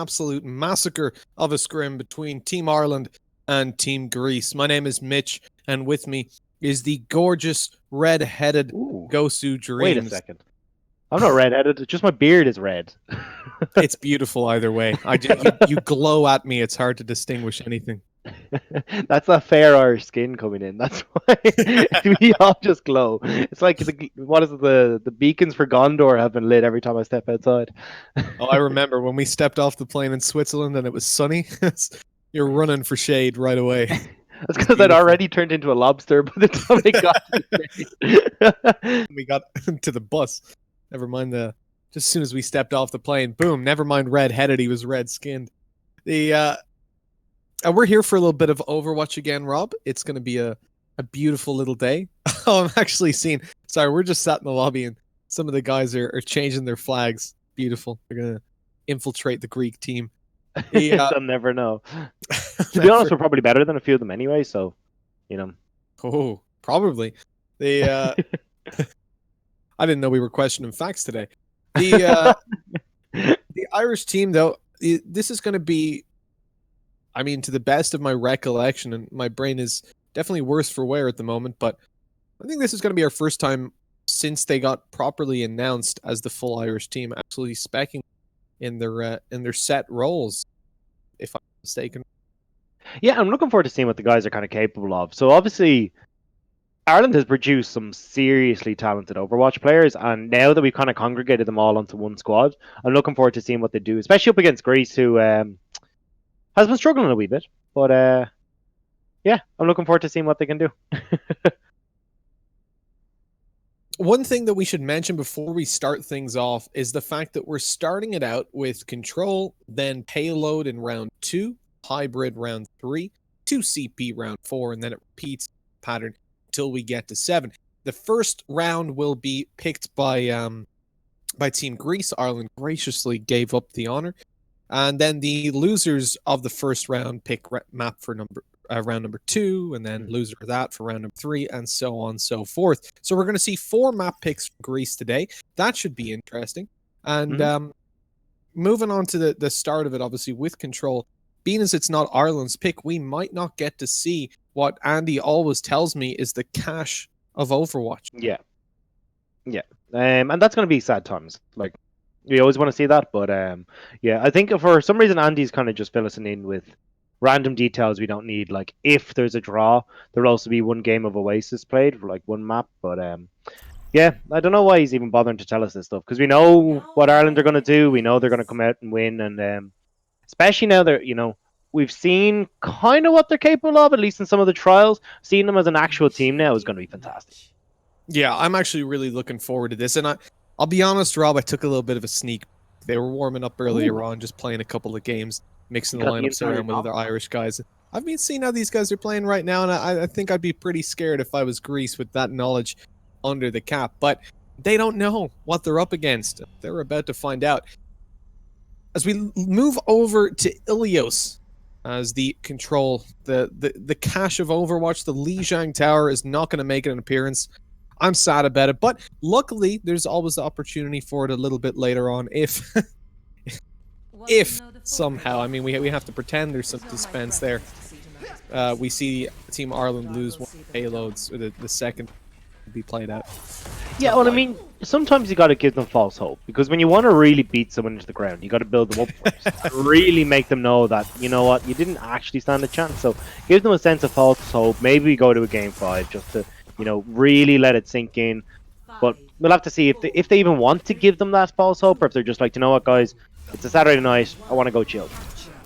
absolute massacre of a scrim between Team Ireland and Team Greece. My name is Mitch, and with me is the gorgeous red-headed Gosu Dreams. Wait a second. I'm not red-headed. Just my beard is red. It's beautiful either way. You glow at me. It's hard to distinguish anything. That's a fair Irish skin coming in. That's why we all just glow. It's like the beacons for Gondor have been lit every time I step outside. Oh, I remember when we stepped off the plane in Switzerland and it was sunny. You're running for shade right away. That's because I'd already turned into a lobster by the time we got to the shade. We got to the bus. Never mind just as soon as we stepped off the plane, boom, never mind red-headed, he was red-skinned. We're here for a little bit of Overwatch again, Rob. It's going to be a beautiful little day. Oh, I'm actually seeing... Sorry, we're just sat in the lobby and some of the guys are changing their flags. Beautiful. They're going to infiltrate the Greek team. They'll never know. To be honest, we're probably better than a few of them anyway, so, you know. Oh, probably. I didn't know we were questioning facts today. The Irish team, though, this is going to be, I mean, to the best of my recollection, and my brain is definitely worse for wear at the moment, but I think this is going to be our first time since they got properly announced as the full Irish team, absolutely specking in their set roles, if I'm mistaken. Yeah, I'm looking forward to seeing what the guys are kind of capable of. So obviously, Ireland has produced some seriously talented Overwatch players, and now that we've kind of congregated them all onto one squad, I'm looking forward to seeing what they do, especially up against Greece, who has been struggling a wee bit. But yeah, I'm looking forward to seeing what they can do. One thing that we should mention before we start things off is the fact that we're starting it out with Control, then Payload in round 2, Hybrid round 3, 2 CP round 4, and then it repeats the pattern until we get to 7. The first round will be picked by Team Greece. Ireland graciously gave up the honor. And then the losers of the first round pick map for round number 2, and then loser of that for round number 3, and so on and so forth. So we're going to see 4 map picks from Greece today. That should be interesting. And moving on to the start of it, obviously, with Control, being as it's not Ireland's pick, we might not get to see what Andy always tells me is the cash of Overwatch. Yeah. And that's going to be sad times. Like, we always want to see that, but yeah, I think for some reason Andy's kind of just filling in with random details we don't need. Like, if there's a draw, there'll also be one game of Oasis played for like one map. But yeah, I don't know why he's even bothering to tell us this stuff, because we know what Ireland are going to do. We know they're going to come out and win, and especially now they're, we've seen kind of what they're capable of, at least in some of the trials. Seeing them as an actual team now is going to be fantastic. Yeah, I'm actually really looking forward to this. And I'll be honest, Rob, I took a little bit of a sneak. They were warming up earlier on, just playing a couple of games, mixing the lineups around with other Irish guys. I've been seeing how these guys are playing right now, and I think I'd be pretty scared if I was Greece with that knowledge under the cap. But they don't know what they're up against. They're about to find out. As we move over to Ilios as the Control, the cache of Overwatch, the Lijiang Tower is not going to make an appearance. I'm sad about it, but luckily there's always the opportunity for it a little bit later on if somehow, I mean, we have to pretend there's some suspense there. We see Team Ireland lose one of the payloads, or the second be played out. Yeah, well, I mean, sometimes you got to give them false hope, because when you want to really beat someone into the ground, you got to build them up first. Really make them know that, you know what, you didn't actually stand a chance. So give them a sense of false hope. Maybe we go to a game 5 just to, really let it sink in. But we'll have to see if they even want to give them that false hope, or if they're just like, you know what, guys, it's a Saturday night, I want to go chill.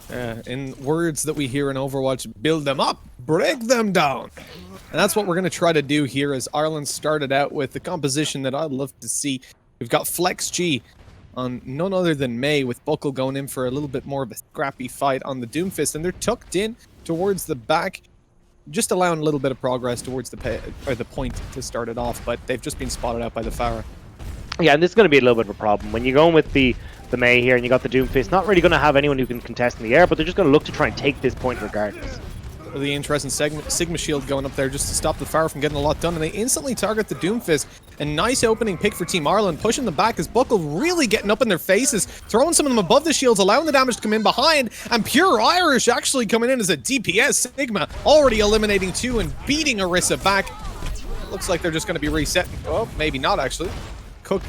In words that we hear in Overwatch, build them up, break them down. And that's what we're going to try to do here, as Ireland started out with the composition that I'd love to see. We've got Flex G on none other than May, with Buckle going in for a little bit more of a scrappy fight on the Doomfist, and they're tucked in towards the back, just allowing a little bit of progress towards the point to start it off, but they've just been spotted out by the Pharah. Yeah, and this is going to be a little bit of a problem. When you're going with the May here and you got the Doomfist, not really going to have anyone who can contest in the air, but they're just going to look to try and take this point regardless. Really interesting Sigma Shield going up there just to stop the Pharah from getting a lot done, and they instantly target the Doomfist. A nice opening pick for Team Ireland, pushing them back as Buckle really getting up in their faces, throwing some of them above the shields, allowing the damage to come in behind, and Pure Irish actually coming in as a DPS. Sigma already eliminating 2 and beating Orisa back. Looks like they're just going to be resetting. Oh, maybe not actually. Cook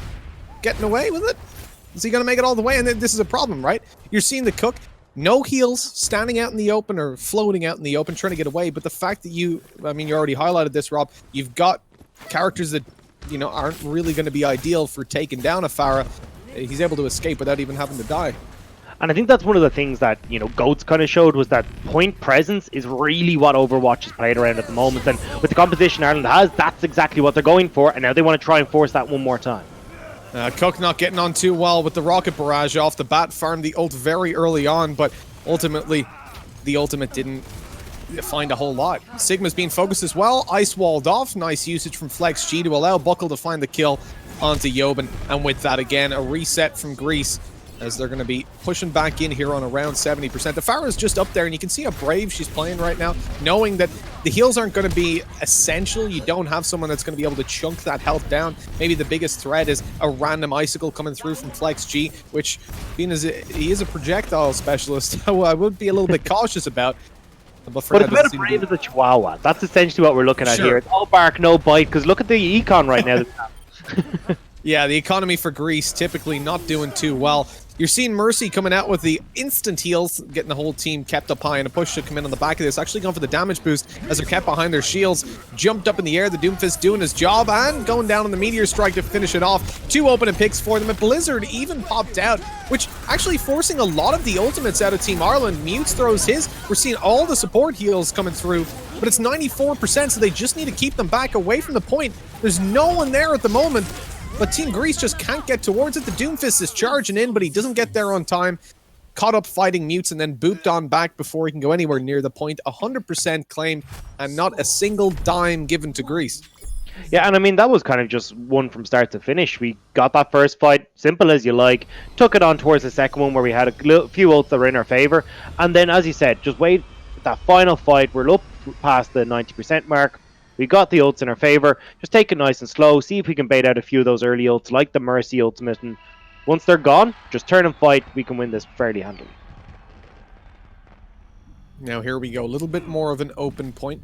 getting away with it? Is he going to make it all the way? And then this is a problem, right? You're seeing the Cook, no heals, standing out in the open or floating out in the open, trying to get away. But the fact that you already highlighted this, Rob, you've got characters that, aren't really going to be ideal for taking down a Pharah. He's able to escape without even having to die. And I think that's one of the things that, Goats kind of showed, was that point presence is really what Overwatch is played around at the moment. And with the composition Ireland has, that's exactly what they're going for. And now they want to try and force that one more time. Cook not getting on too well with the rocket barrage off the bat, farmed the ult very early on, but ultimately the ultimate didn't find a whole lot. Sigma's being focused as well, ice walled off, nice usage from Flex G to allow Buckle to find the kill onto Yobin, and with that again, a reset from Greece as they're going to be pushing back in here on around 70%. The Pharah's just up there, and you can see how brave she's playing right now, knowing that the heals aren't going to be essential. You don't have someone that's going to be able to chunk that health down. Maybe the biggest threat is a random icicle coming through from Flex G, which, being as he is a projectile specialist, I would be a little bit cautious about. But it's about as brave as a Chihuahua. That's essentially what we're looking at here. It's all bark, no bite, because look at the econ right now. Yeah, the economy for Greece typically not doing too well. You're seeing Mercy coming out with the instant heals, getting the whole team kept up high, and a push to come in on the back of this. Actually going for the damage boost as they're kept behind their shields. Jumped up in the air, the Doomfist doing his job, and going down on the Meteor Strike to finish it off. 2 opening picks for them. A Blizzard even popped out, which actually forcing a lot of the ultimates out of Team Ireland. Mutes throws his. We're seeing all the support heals coming through, but it's 94%, so they just need to keep them back away from the point. There's no one there at the moment. But Team Greece just can't get towards it. The Doomfist is charging in, but he doesn't get there on time. Caught up fighting Mutes and then booped on back before he can go anywhere near the point. 100% claimed and not a single dime given to Greece. Yeah, and I mean, that was kind of just one from start to finish. We got that first fight, simple as you like, took it on towards the second one where we had a few ults that were in our favor. And then, as you said, just wait that final fight. We're up past the 90% mark. We got the ults in our favor. Just take it nice and slow. See if we can bait out a few of those early ults, like the Mercy ultimate. And once they're gone, just turn and fight. We can win this fairly handily. Now here we go. A little bit more of an open point.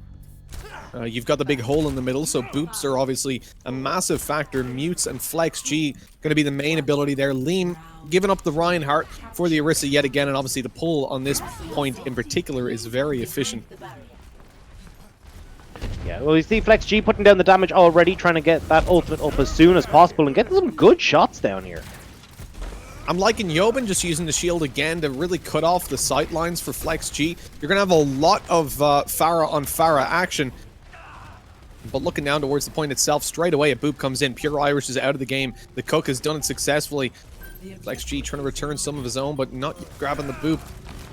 You've got the big hole in the middle, so boops are obviously a massive factor. Mutes and Flex G going to be the main ability there. Liam giving up the Reinhardt for the Orisa yet again, and obviously the pull on this point in particular is very efficient. Yeah, well, you see Flex G putting down the damage already, trying to get that ultimate up as soon as possible and getting some good shots down here. I'm liking Yobin just using the shield again to really cut off the sight lines for Flex G. You're going to have a lot of Pharah on Pharah action. But looking down towards the point itself, straight away a boop comes in. Pure Irish is out of the game. The Cook has done it successfully. Flex G trying to return some of his own, but not grabbing the boop.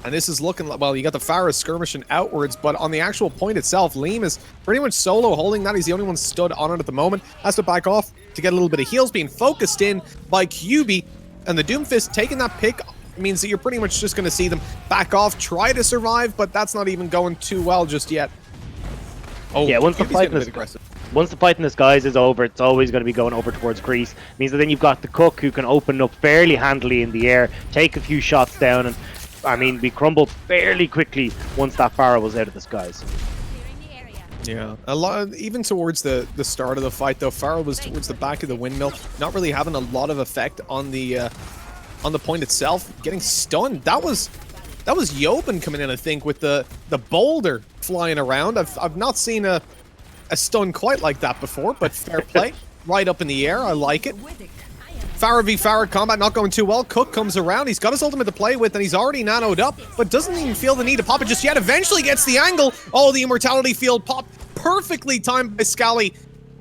And this is looking like, well, you got the Pharah skirmishing outwards, but on the actual point itself, Liam is pretty much solo holding that. He's the only one stood on it at the moment. Has to back off to get a little bit of heals, being focused in by QB. And the Doomfist taking that pick means that you're pretty much just going to see them back off, try to survive, but that's not even going too well just yet. Oh, yeah, once the fight in the skies is over, it's always going to be going over towards Greece. It means that then you've got the Cook who can open up fairly handily in the air, take a few shots down, and I mean, we crumbled fairly quickly once that Pharah was out of the skies. Yeah, a lot, even towards the start of the fight though, Pharah was towards the back of the windmill, not really having a lot of effect on the point itself, getting stunned. That was Yobin coming in, I think, with the boulder flying around. I've not seen a stun quite like that before, but fair play. Right up in the air, I like it. Pharah v Pharah combat not going too well. Cook comes around. He's got his ultimate to play with, and he's already nanoed up, but doesn't even feel the need to pop it just yet. Eventually gets the angle. Oh, the immortality field pop perfectly timed by Scally.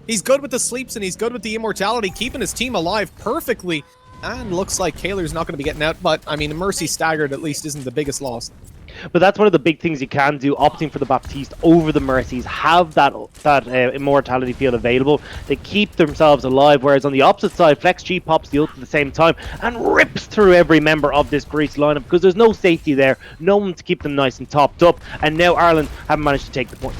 He's good with the sleeps, and he's good with the immortality, keeping his team alive perfectly. And looks like Kaler's not going to be getting out, but, I mean, Mercy staggered at least isn't the biggest loss. But that's one of the big things you can do, opting for the Baptiste over the Mercies. Have that immortality field available. They keep themselves alive, whereas on the opposite side, Flex G pops the ult at the same time and rips through every member of this Greece lineup because there's no safety there, no one to keep them nice and topped up, and now Ireland haven't managed to take the point.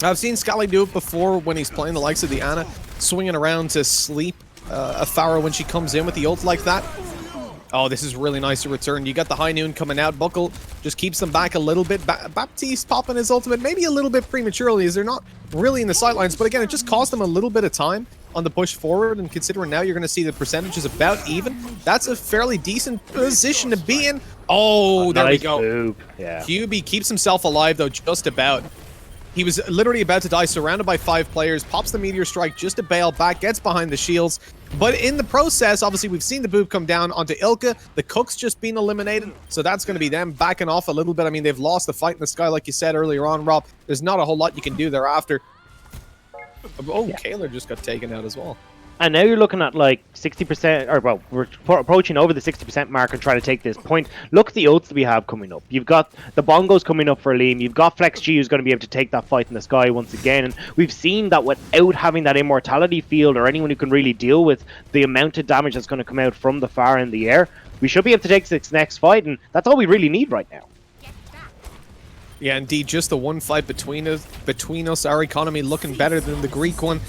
I've seen Scally do it before when he's playing the likes of the Ana. swinging around to sleep a Pharaoh when she comes in with the ult like that. Oh, this is really nice to return. You got the High Noon coming out. Buckle just keeps them back a little bit. Baptiste popping his ultimate maybe a little bit prematurely as they're not really in the sidelines. But again, it just cost them a little bit of time on the push forward. And considering now you're going to see the percentages about even, that's a fairly decent position to be in. Oh, there we go. Boop. Yeah. QB keeps himself alive, though, just about. He was literally about to die, surrounded by 5 players, pops the Meteor Strike just to bail back, gets behind the shields. But in the process, obviously, we've seen the boop come down onto Ilka. The Cook's just been eliminated, so that's going to be them backing off a little bit. I mean, they've lost the fight in the sky, like you said earlier on, Rob. There's not a whole lot you can do thereafter. Oh, yeah. Kaylor just got taken out as well. And now you're looking at like 60%, or well, we're approaching over the 60% mark and trying to take this point. Look at the ults that we have coming up. You've got the bongos coming up for Liam. You've got Flex G who's going to be able to take that fight in the sky once again. And we've seen that without having that immortality field or anyone who can really deal with the amount of damage that's going to come out from the Pharah in the air, we should be able to take this next fight, and that's all we really need right now. Yeah, indeed, just the one fight between us, our economy looking better than the Greek one,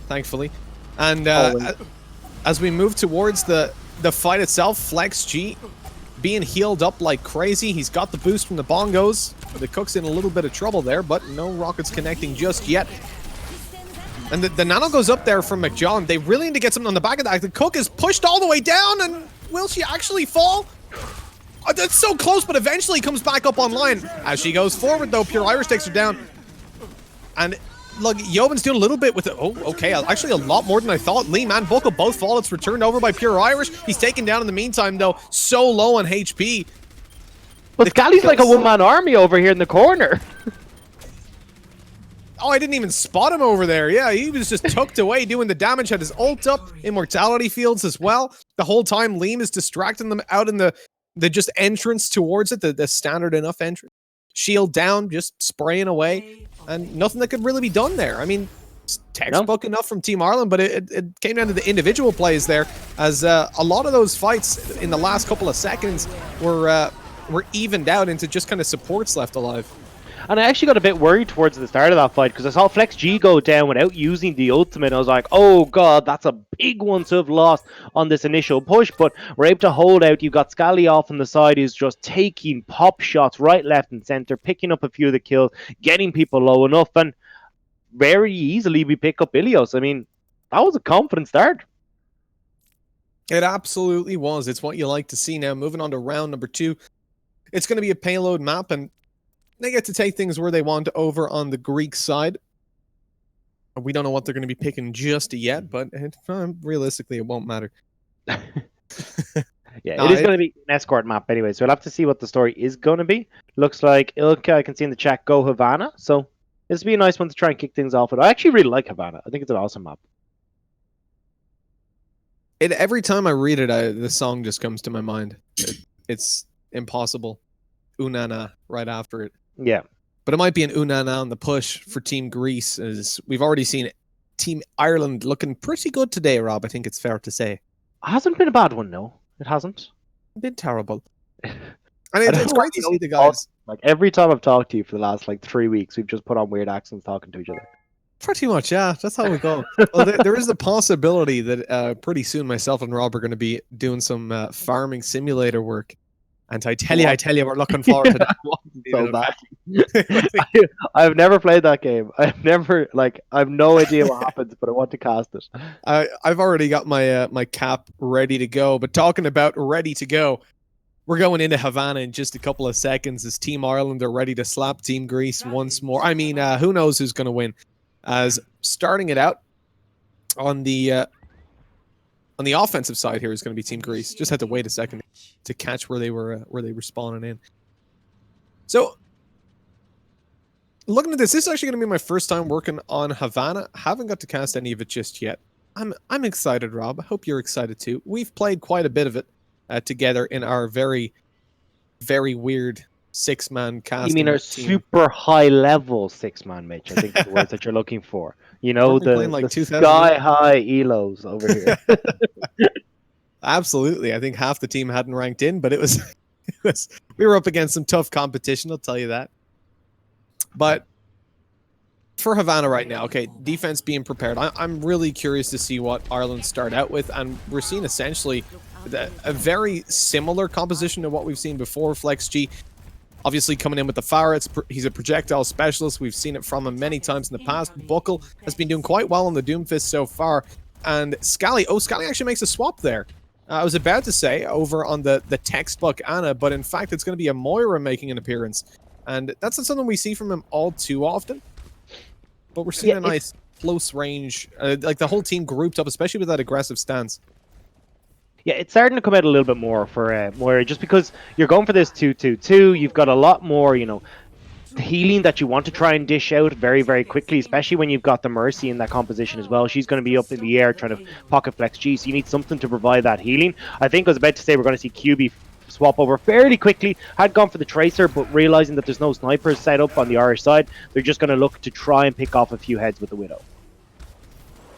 thankfully. And as we move towards the fight itself, Flex G being healed up like crazy. He's got the boost from the bongos. The Cook's in a little bit of trouble there, but no rockets connecting just yet. And the nano goes up there from McJohn. They really need to get something on the back of that. The Cook is pushed all the way down, and will she actually fall? Oh, that's so close, but eventually comes back up online. As she goes forward, though, Pure Irish takes her down. And look, Yoben's doing a little bit with it. Oh, okay. Actually, a lot more than I thought. Liam and Buckle both fall. It's returned over by Pure Irish. He's taken down in the meantime, though. So low on HP. But Scally's like a one-man army over here in the corner. Oh, I didn't even spot him over there. Yeah, he was just tucked away doing the damage. Had his ult up. Immortality fields as well. The whole time, Liam is distracting them out in the just entrance towards it. The standard enough entrance. Shield down, just spraying away. And nothing that could really be done there. I mean, textbook enough from Team Ireland, but it came down to the individual plays there, as a lot of those fights in the last couple of seconds were evened out into just kind of supports left alive. And I actually got a bit worried towards the start of that fight because I saw Flex G go down without using the ultimate. I was like, oh god, that's a big one to have lost on this initial push, but we're able to hold out. You've got Scally off on the side who's just taking pop shots right, left, and center, picking up a few of the kills, getting people low enough, and very easily we pick up Ilios. I mean, that was a confident start. It absolutely was. It's what you like to see now. Moving on to round number 2. It's going to be a payload map, and they get to take things where they want over on the Greek side. We don't know what they're going to be picking just yet, but realistically, it won't matter. Yeah, it is going to be an escort map anyway, so we'll have to see what the story is going to be. Looks like Ilka, I can see in the chat, go Havana. So this will be a nice one to try and kick things off with. I actually really like Havana. I think it's an awesome map. Every time I read it, the song just comes to my mind. It's impossible. Unana right after it. Yeah. But it might be an Unana on the push for Team Greece, as we've already seen Team Ireland looking pretty good today, Rob. I think it's fair to say. It hasn't been a bad one, no. It hasn't. It's been terrible. And it's great to see the guys. Like, every time I've talked to you for the last, 3 weeks, we've just put on weird accents talking to each other. Pretty much, yeah. That's how we go. Well, there is the possibility that pretty soon myself and Rob are going to be doing some farming simulator work. And I tell you, we're looking forward to that. So bad. I've never played that game. I've never, I have no idea what happens, but I want to cast it. I've already got my my cap ready to go. But talking about ready to go, we're going into Havana in just a couple of seconds as Team Ireland are ready to slap Team Greece once more. I mean, who knows who's going to win? As starting it out on the offensive side here is going to be Team Greece. Just had to wait a second to catch where they were spawning in. So, looking at this is actually going to be my first time working on Havana. Haven't got to cast any of it just yet. I'm excited, Rob. I hope you're excited too. We've played quite a bit of it together in our very, very weird 6-man cast. You mean our super high level 6-man, Mitch? I think is the words that you're looking for. You know, the sky high elos over here. Absolutely. I think half the team hadn't ranked in, but it was we were up against some tough competition, I'll tell you that. But For Havana right now, okay, defense being prepared. I'm really curious to see what Ireland start out with, and we're seeing essentially a very similar composition to what we've seen before. Flex G obviously coming in with the Farah, he's a projectile specialist. We've seen it from him many times in the past. Buckle has been doing quite well on the Doomfist so far. And Scally, Scally actually makes a swap there. I was about to say over on the textbook Anna, but in fact it's going to be a Moira making an appearance. And that's not something we see from him all too often. But we're seeing a nice close range, like the whole team grouped up, especially with that aggressive stance. Yeah, it's starting to come out a little bit more for Moira, just because you're going for this 2-2-2. You've got a lot more, you know, healing that you want to try and dish out very, very quickly, especially when you've got the Mercy in that composition as well. She's going to be up in the air trying to pocket flex G, so you need something to provide that healing. I think I was about to say we're going to see QB swap over fairly quickly. Had gone for the Tracer, but realizing that there's no snipers set up on the Irish side, they're just going to look to try and pick off a few heads with the Widow.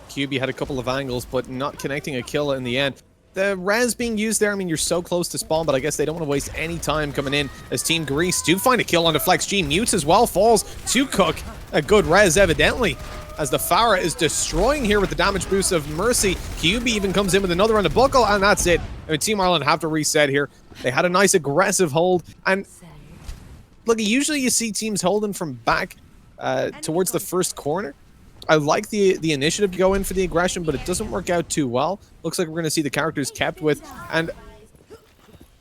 QB had a couple of angles, but not connecting a kill in the end. The res being used there, I mean, you're so close to spawn, but I guess they don't want to waste any time coming in as Team Greece do find a kill on the Flex G. Mutes as well falls to Cook. A good res, evidently, as the Farah is destroying here with the damage boost of Mercy. QB even comes in with another on the Buckle, and that's it. I mean, Team Ireland have to reset here. They had a nice aggressive hold, and look, usually you see teams holding from back towards the first corner. I like the initiative to go in for the aggression, but it doesn't work out too well. Looks like we're going to see the characters kept with, and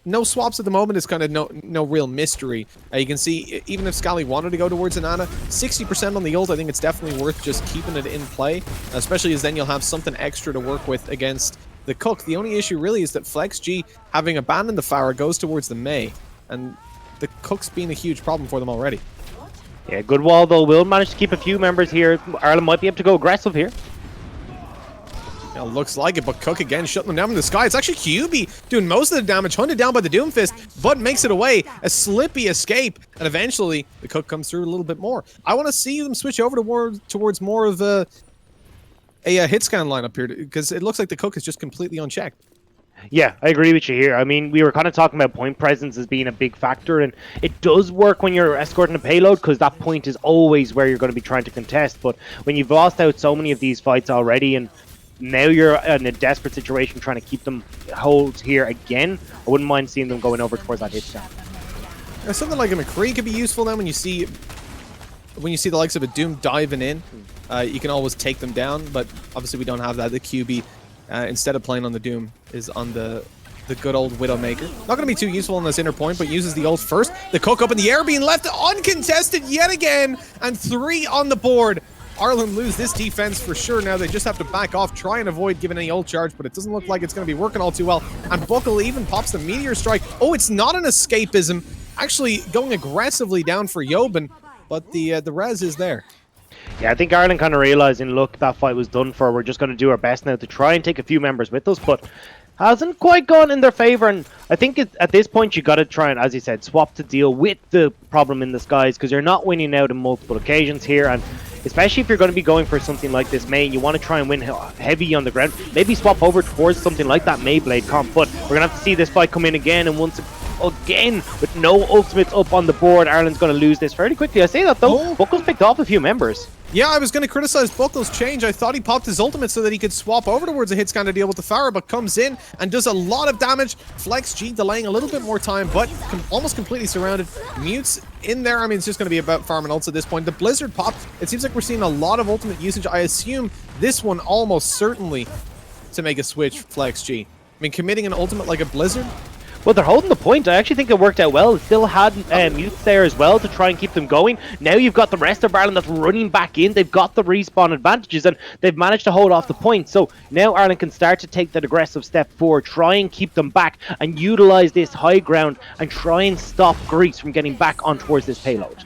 no swaps at the moment is kind of no real mystery. You can see, even if Scally wanted to go towards an Ana, 60% on the ult, I think it's definitely worth just keeping it in play, especially as then you'll have something extra to work with against the Cook. The only issue really is that Flex G, having abandoned the Farah, goes towards the Mei, and the Cook's been a huge problem for them already. Yeah, good wall though. Will manage to keep a few members here. Ireland might be able to go aggressive here. Yeah, looks like it, but Cook again shutting them down in the sky. It's actually QB doing most of the damage, hunted down by the Doomfist, but makes it away. A slippy escape, and eventually the Cook comes through a little bit more. I want to see them switch over towards more of a hit scan line up here, because it looks like the Cook is just completely unchecked. Yeah, I agree with you here. I mean, we were kind of talking about point presence as being a big factor, and it does work when you're escorting a payload, because that point is always where you're going to be trying to contest. But when you've lost out so many of these fights already, and now you're in a desperate situation trying to keep them hold here again, I wouldn't mind seeing them going over towards that hit scan. Something like a McCree could be useful then when you see the likes of a Doom diving in. You can always take them down, but obviously we don't have that. The QB, instead of playing on the Doom, is on the good old Widowmaker. Not going to be too useful on this inner point, but uses the ult first. The Cook up in the air, being left uncontested yet again, and 3 on the board. Ireland lose this defense for sure now. They just have to back off, try and avoid giving any ult charge, but it doesn't look like it's going to be working all too well. And Buckle even pops the Meteor Strike. Oh, it's not an escapism. Actually going aggressively down for Jobin, but the res is there. Yeah, I think Ireland kind of realizing, look, that fight was done for. We're just going to do our best now to try and take a few members with us, but hasn't quite gone in their favor. And I think at this point you got to try and, as you said, swap to deal with the problem in the skies, because you're not winning out on multiple occasions here. And especially if you're going to be going for something like this Mei, you want to try and win heavy on the ground. Maybe swap over towards something like that Mayblade comp. But we're going to have to see this fight come in again, and once again, with no ultimates up on the board, Ireland's going to lose this fairly quickly. I say that though, Buckle's picked off a few members. Yeah, I was going to criticize Buckle's change. I thought he popped his ultimate so that he could swap over towards a hit scan to deal with the Farah, but comes in and does a lot of damage. Flex G delaying a little bit more time, but almost completely surrounded. Mutes in there. I mean, it's just going to be about farming ults at this point. The Blizzard popped. It seems like we're seeing a lot of ultimate usage. I assume this one almost certainly to make a switch, Flex G. I mean, committing an ultimate like a Blizzard. Well, they're holding the point. I actually think it worked out well. It still had mutes there as well to try and keep them going. Now you've got the rest of Ireland that's running back in. They've got the respawn advantages, and they've managed to hold off the point. So now Ireland can start to take that aggressive step forward, try and keep them back, and utilize this high ground and try and stop Greece from getting back on towards this payload.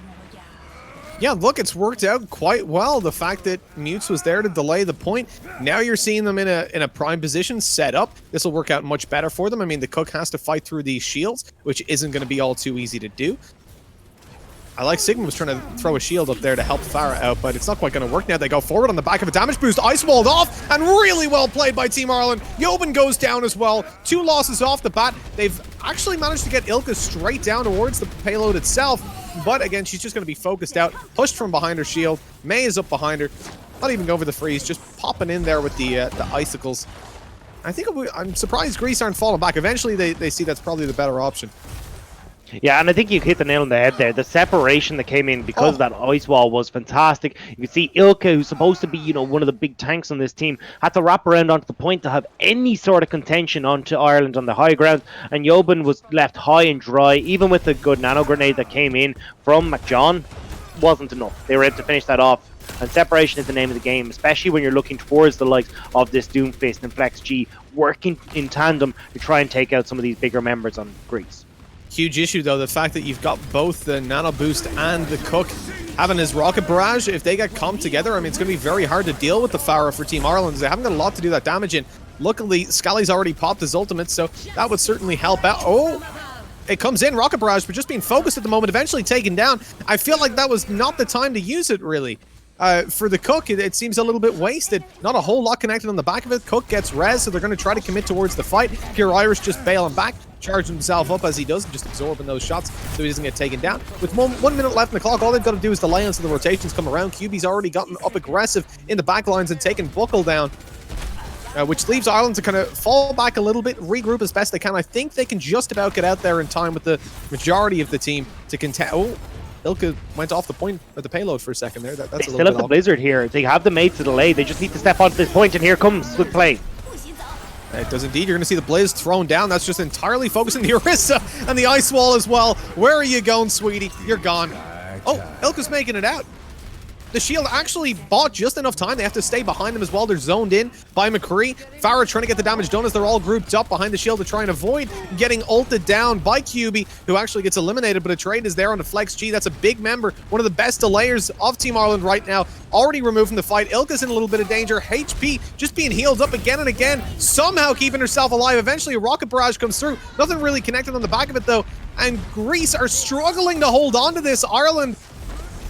Yeah, look, it's worked out quite well. The fact that Mutes was there to delay the point. Now you're seeing them in a prime position set up. This will work out much better for them. I mean, the Cook has to fight through these shields, which isn't going to be all too easy to do. I like Sigma was trying to throw a shield up there to help Farah out, but it's not quite going to work now. They go forward on the back of a damage boost. Ice walled off, and really well played by Team Ireland. Jobin goes down as well. 2 losses off the bat. They've actually managed to get Ilka straight down towards the payload itself. But again, she's just going to be focused out, pushed from behind her shield. Mei is up behind her. Not even going for the freeze, just popping in there with the icicles. I'm surprised Greece aren't falling back. Eventually, they see that's probably the better option. Yeah, and I think you hit the nail on the head there. The separation that came in because of that ice wall was fantastic. You can see Ilka, who's supposed to be, you know, one of the big tanks on this team, had to wrap around onto the point to have any sort of contention onto Ireland on the high ground. And Jobin was left high and dry, even with the good nano grenade that came in from McJohn. Wasn't enough. They were able to finish that off. And separation is the name of the game, especially when you're looking towards the likes of this Doomfist and Flex G working in tandem to try and take out some of these bigger members on Greece. Huge issue, though, the fact that you've got both the Nano Boost and the Cook having his Rocket Barrage. If they get comped together, I mean, it's going to be very hard to deal with the Pharah for Team Ireland. They haven't got a lot to do that damage in. Luckily, Scally's already popped his ultimate, so that would certainly help out. Oh, it comes in, Rocket Barrage, but just being focused at the moment, eventually taken down. I feel like that was not the time to use it, really. For the Cook, it seems a little bit wasted. Not a whole lot connected on the back of it. Cook gets res, so they're going to try to commit towards the fight. Pure Irish just bailing back, charging himself up as he does, just absorbing those shots so he doesn't get taken down. With 1 minute left in the clock, all they've got to do is delay until the rotations come around. QB's already gotten up aggressive in the back lines and taken Buckle down. Which leaves Ireland to kind of fall back a little bit, regroup as best they can. I think they can just about get out there in time with the majority of the team to contest. Oh, Ilka went off the point of the payload for a second there. That's they a little still have bit the off. Blizzard here. They have the mates to delay. They just need to step onto this point, and here comes Swift Play. It does indeed. You're going to see the Blizz thrown down. That's just entirely focusing the Orisa and the Ice Wall as well. Where are you going, sweetie? You're gone. Oh, Ilka's making it out. The shield actually bought just enough time. They have to stay behind them as well. They're zoned in by McCree. Pharah trying to get the damage done as they're all grouped up behind the shield to try and avoid getting ulted down by QB, who actually gets eliminated, but a trade is there on the Flex G. That's a big member, one of the best delayers of Team Ireland right now. Already removed from the fight. Ilka's in a little bit of danger. HP just being healed up again and again, somehow keeping herself alive. Eventually a Rocket Barrage comes through. Nothing really connected on the back of it though, and Greece are struggling to hold on to this. Ireland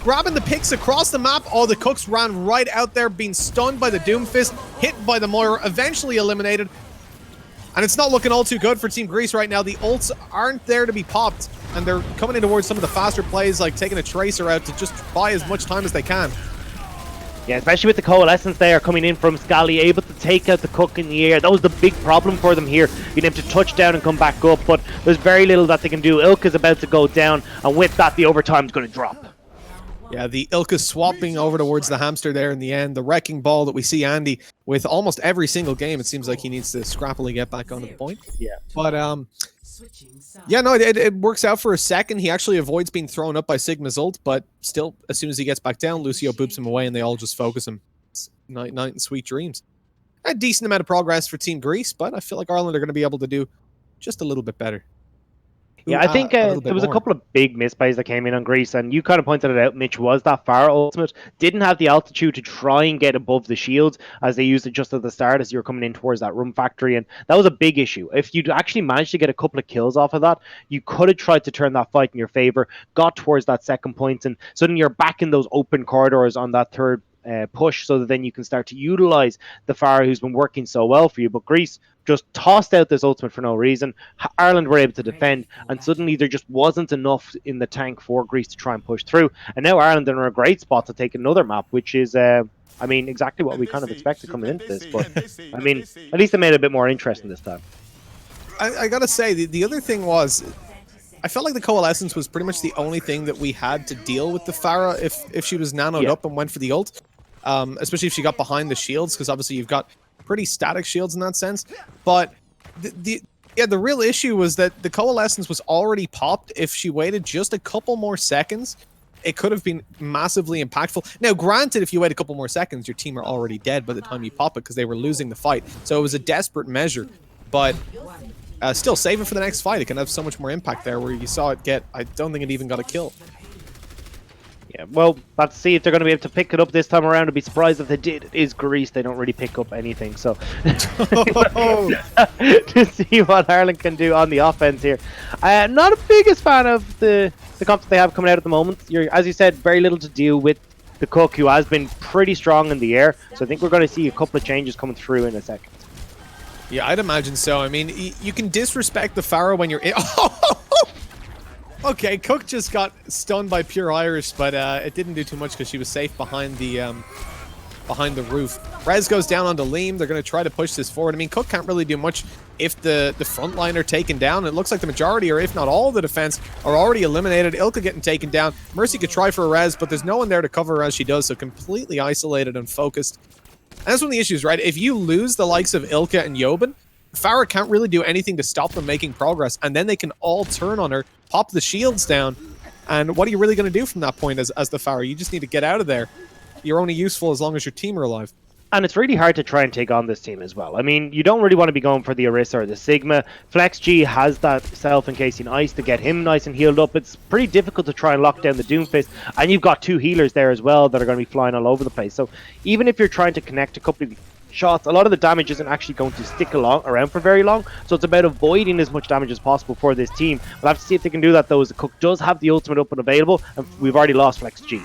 grabbing the picks across the map. Oh, the Cooks ran right out there, being stunned by the Doomfist, hit by the Moira, eventually eliminated. And it's not looking all too good for Team Greece right now. The ults aren't there to be popped, and they're coming in towards some of the faster plays, like taking a Tracer out to just buy as much time as they can. Yeah, especially with the Coalescence there coming in from Scally, able to take out the Cook in the air. That was the big problem for them here, being able to touch down and come back up, but there's very little that they can do. Ilka's about to go down, and with that, the overtime is going to drop. Yeah, the Ilka swapping over towards the hamster there in the end. The wrecking ball that we see Andy with almost every single game. It seems like he needs to scrappily get back onto the point. Yeah. But, yeah, no, it works out for a second. He actually avoids being thrown up by Sigma's ult, but still, as soon as he gets back down, Lucio boops him away and they all just focus him. It's night and sweet dreams. A decent amount of progress for Team Greece, but I feel like Ireland are going to be able to do just a little bit better. Yeah, I think there was a couple of big misplays that came in on Greece, and you kind of pointed it out, Mitch, was that Pharah ultimate didn't have the altitude to try and get above the shields as they used it just at the start as you were coming in towards that room factory, and that was a big issue. If you'd actually managed to get a couple of kills off of that, you could have tried to turn that fight in your favor, got towards that second point, and suddenly you're back in those open corridors on that third push, so that then you can start to utilize the Pharah who's been working so well for you. But Greece just tossed out this ultimate for no reason. Ireland were able to defend, and suddenly there just wasn't enough in the tank for Greece to try and push through. And now Ireland are in a great spot to take another map, which is, I mean, exactly what we kind of expected coming into this. But, I mean, at least they made it a bit more interesting this time. I gotta say, the other thing was, I felt like the Coalescence was pretty much the only thing that we had to deal with the Pharah if she was nanoed up and went for the ult. Especially if she got behind the shields, because obviously you've got pretty static shields in that sense. But the real issue was that the Coalescence was already popped. If she waited just a couple more seconds, it could have been massively impactful. Now, granted, if you wait a couple more seconds, your team are already dead by the time you pop it because they were losing the fight. So it was a desperate measure. But still, save it for the next fight. It can have so much more impact there, where you saw it get, I don't think it even got a kill. Yeah, well, let's see if they're going to be able to pick it up this time around. I'd be surprised if they did. It is Greece. They don't really pick up anything. So to see what Ireland can do on the offense here. Not the biggest fan of the comps they have coming out at the moment. As you said, very little to deal with the Cook, who has been pretty strong in the air. So I think we're going to see a couple of changes coming through in a second. Yeah, I'd imagine so. I mean, you can disrespect the Pharah when you're in. Okay, Cook just got stunned by pure Irish, but it didn't do too much because she was safe behind the roof. Rez goes down onto Liam. They're going to try to push this forward. I mean, Cook can't really do much if the front line are taken down. It looks like the majority, or if not all of the defense, are already eliminated. Ilka getting taken down. Mercy could try for a Rez, but there's no one there to cover her as she does, so completely isolated and focused. And that's one of the issues, right? If you lose the likes of Ilka and Jobin, Farah can't really do anything to stop them making progress, and then they can all turn on her, pop the shields down, and what are you really going to do from that point as the Farah? You just need to get out of there. You're only useful as long as your team are alive. And it's really hard to try and take on this team as well. I mean, you don't really want to be going for the Orisa or the Sigma. Flex G has that self-encasing ice to get him nice and healed up. It's pretty difficult to try and lock down the Doomfist. And you've got 2 healers there as well that are going to be flying all over the place. So even if you're trying to connect a couple of shots, a lot of the damage isn't actually going to stick around for very long. So it's about avoiding as much damage as possible for this team. We'll have to see if they can do that, though, as the Cook does have the ultimate up and available. And we've already lost Flex G.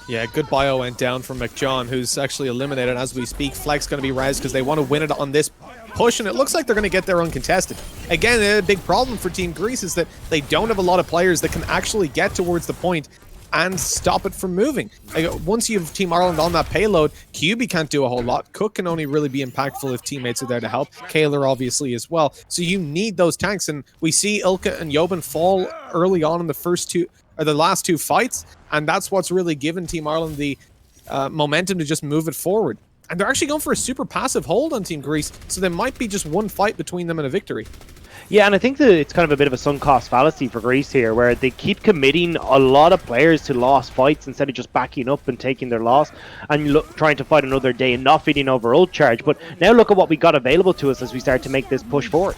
Yeah, good bio went down from McJohn, who's actually eliminated as we speak. Flex going to be res because they want to win it on this push, and it looks like they're going to get there uncontested. Again, a big problem for Team Greece is that they don't have a lot of players that can actually get towards the point and stop it from moving. Like, once you have Team Ireland on that payload, QB can't do a whole lot. Cook can only really be impactful if teammates are there to help. Kaylor obviously as well. So you need those tanks, and we see Ilka and Jobin fall early on in the last 2 fights, and that's what's really given Team Ireland the momentum to just move it forward. And they're actually going for a super passive hold on Team Greece, so there might be just one fight between them and a victory. Yeah, and I think that it's kind of a bit of a sunk cost fallacy for Greece here, where they keep committing a lot of players to lost fights instead of just backing up and taking their loss and trying to fight another day and not feeding over ult charge. But now look at what we got available to us as we start to make this push forward.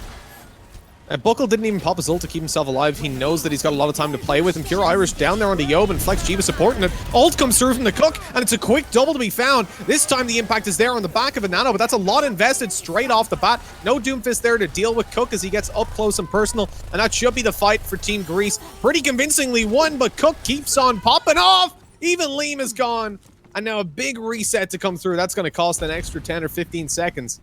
Buckle didn't even pop his ult to keep himself alive. He knows that he's got a lot of time to play with, and Pure Irish down there on the Yob, and Flex G was supporting it. Ult comes through from the Cook, and it's a quick double to be found. This time the impact is there on the back of a Nano, but that's a lot invested straight off the bat. No Doomfist there to deal with Cook as he gets up close and personal, and that should be the fight for Team Greece. Pretty convincingly won, but Cook keeps on popping off. Even Liam is gone, and now a big reset to come through. That's going to cost an extra 10 or 15 seconds.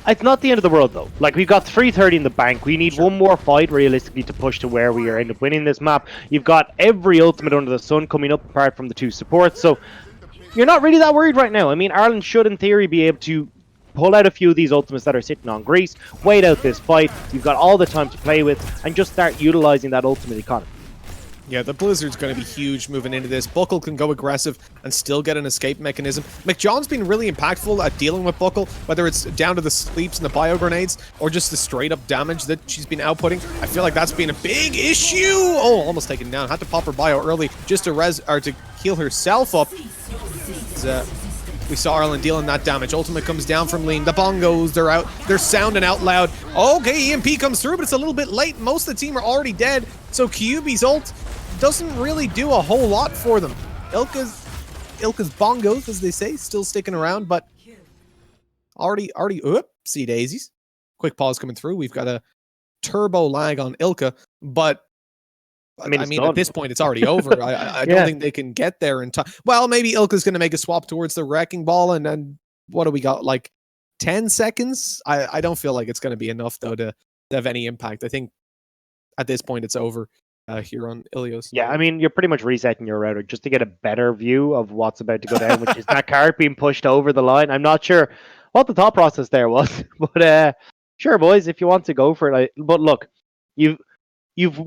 It's not the end of the world, though. Like, we've got 330 in the bank. We need one more fight, realistically, to push to where we are end up winning this map. You've got every ultimate under the sun coming up, apart from the 2 supports, so you're not really that worried right now. I mean, Ireland should, in theory, be able to pull out a few of these ultimates that are sitting on Greece, wait out this fight. You've got all the time to play with, and just start utilizing that ultimate economy. Yeah, the Blizzard's going to be huge moving into this. Buckle can go aggressive and still get an escape mechanism. McJohn's been really impactful at dealing with Buckle, whether it's down to the sleeps and the bio grenades or just the straight up damage that she's been outputting. I feel like that's been a big issue. Oh, almost taken down. Had to pop her bio early just to heal herself up. We saw Ireland dealing that damage. Ultimate comes down from Lean. The bongos, they're out. They're sounding out loud. Okay, EMP comes through, but it's a little bit late. Most of the team are already dead, so Kyubi's ult doesn't really do a whole lot for them. Ilka's bongos, as they say, still sticking around, but already, oopsie daisies. Quick pause coming through. We've got a turbo lag on Ilka, but I mean at this point, it's already over. I don't think they can get there in time. Well, maybe Ilka's going to make a swap towards the Wrecking Ball, and then what do we got? Like 10 seconds? I don't feel like it's going to be enough, though, to have any impact. I think at this point, it's over here on Ilios. Yeah, I mean, you're pretty much resetting your router just to get a better view of what's about to go down, which is that cart being pushed over the line. I'm not sure what the thought process there was, but sure, boys, if you want to go for it. But look, you've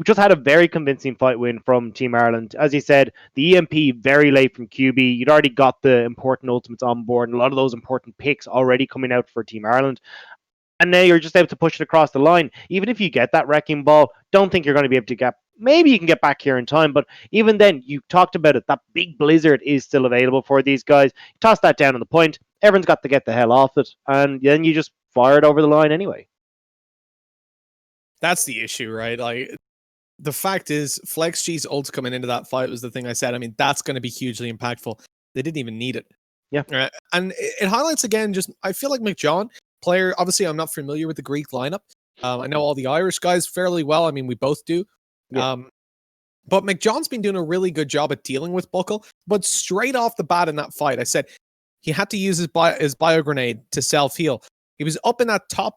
just had a very convincing fight win from Team Ireland. As you said, the EMP very late from QB. You'd already got the important ultimates on board, and a lot of those important picks already coming out for Team Ireland. And now you're just able to push it across the line. Even if you get that Wrecking Ball, don't think you're going to be able to get... Maybe you can get back here in time, but even then, you talked about it. That big Blizzard is still available for these guys. You toss that down on the point. Everyone's got to get the hell off it. And then you just fire it over the line anyway. That's the issue, right? Like, the fact is, Flex G's ult coming into that fight was the thing I said. I mean, that's going to be hugely impactful. They didn't even need it. Yeah. And it highlights, again, just, I feel like McJohn, player, obviously I'm not familiar with the Greek lineup. I know all the Irish guys fairly well. I mean, we both do. Yeah. But McJohn's been doing a really good job at dealing with Buckle. But straight off the bat in that fight, I said he had to use his bio grenade to self-heal. He was up in that top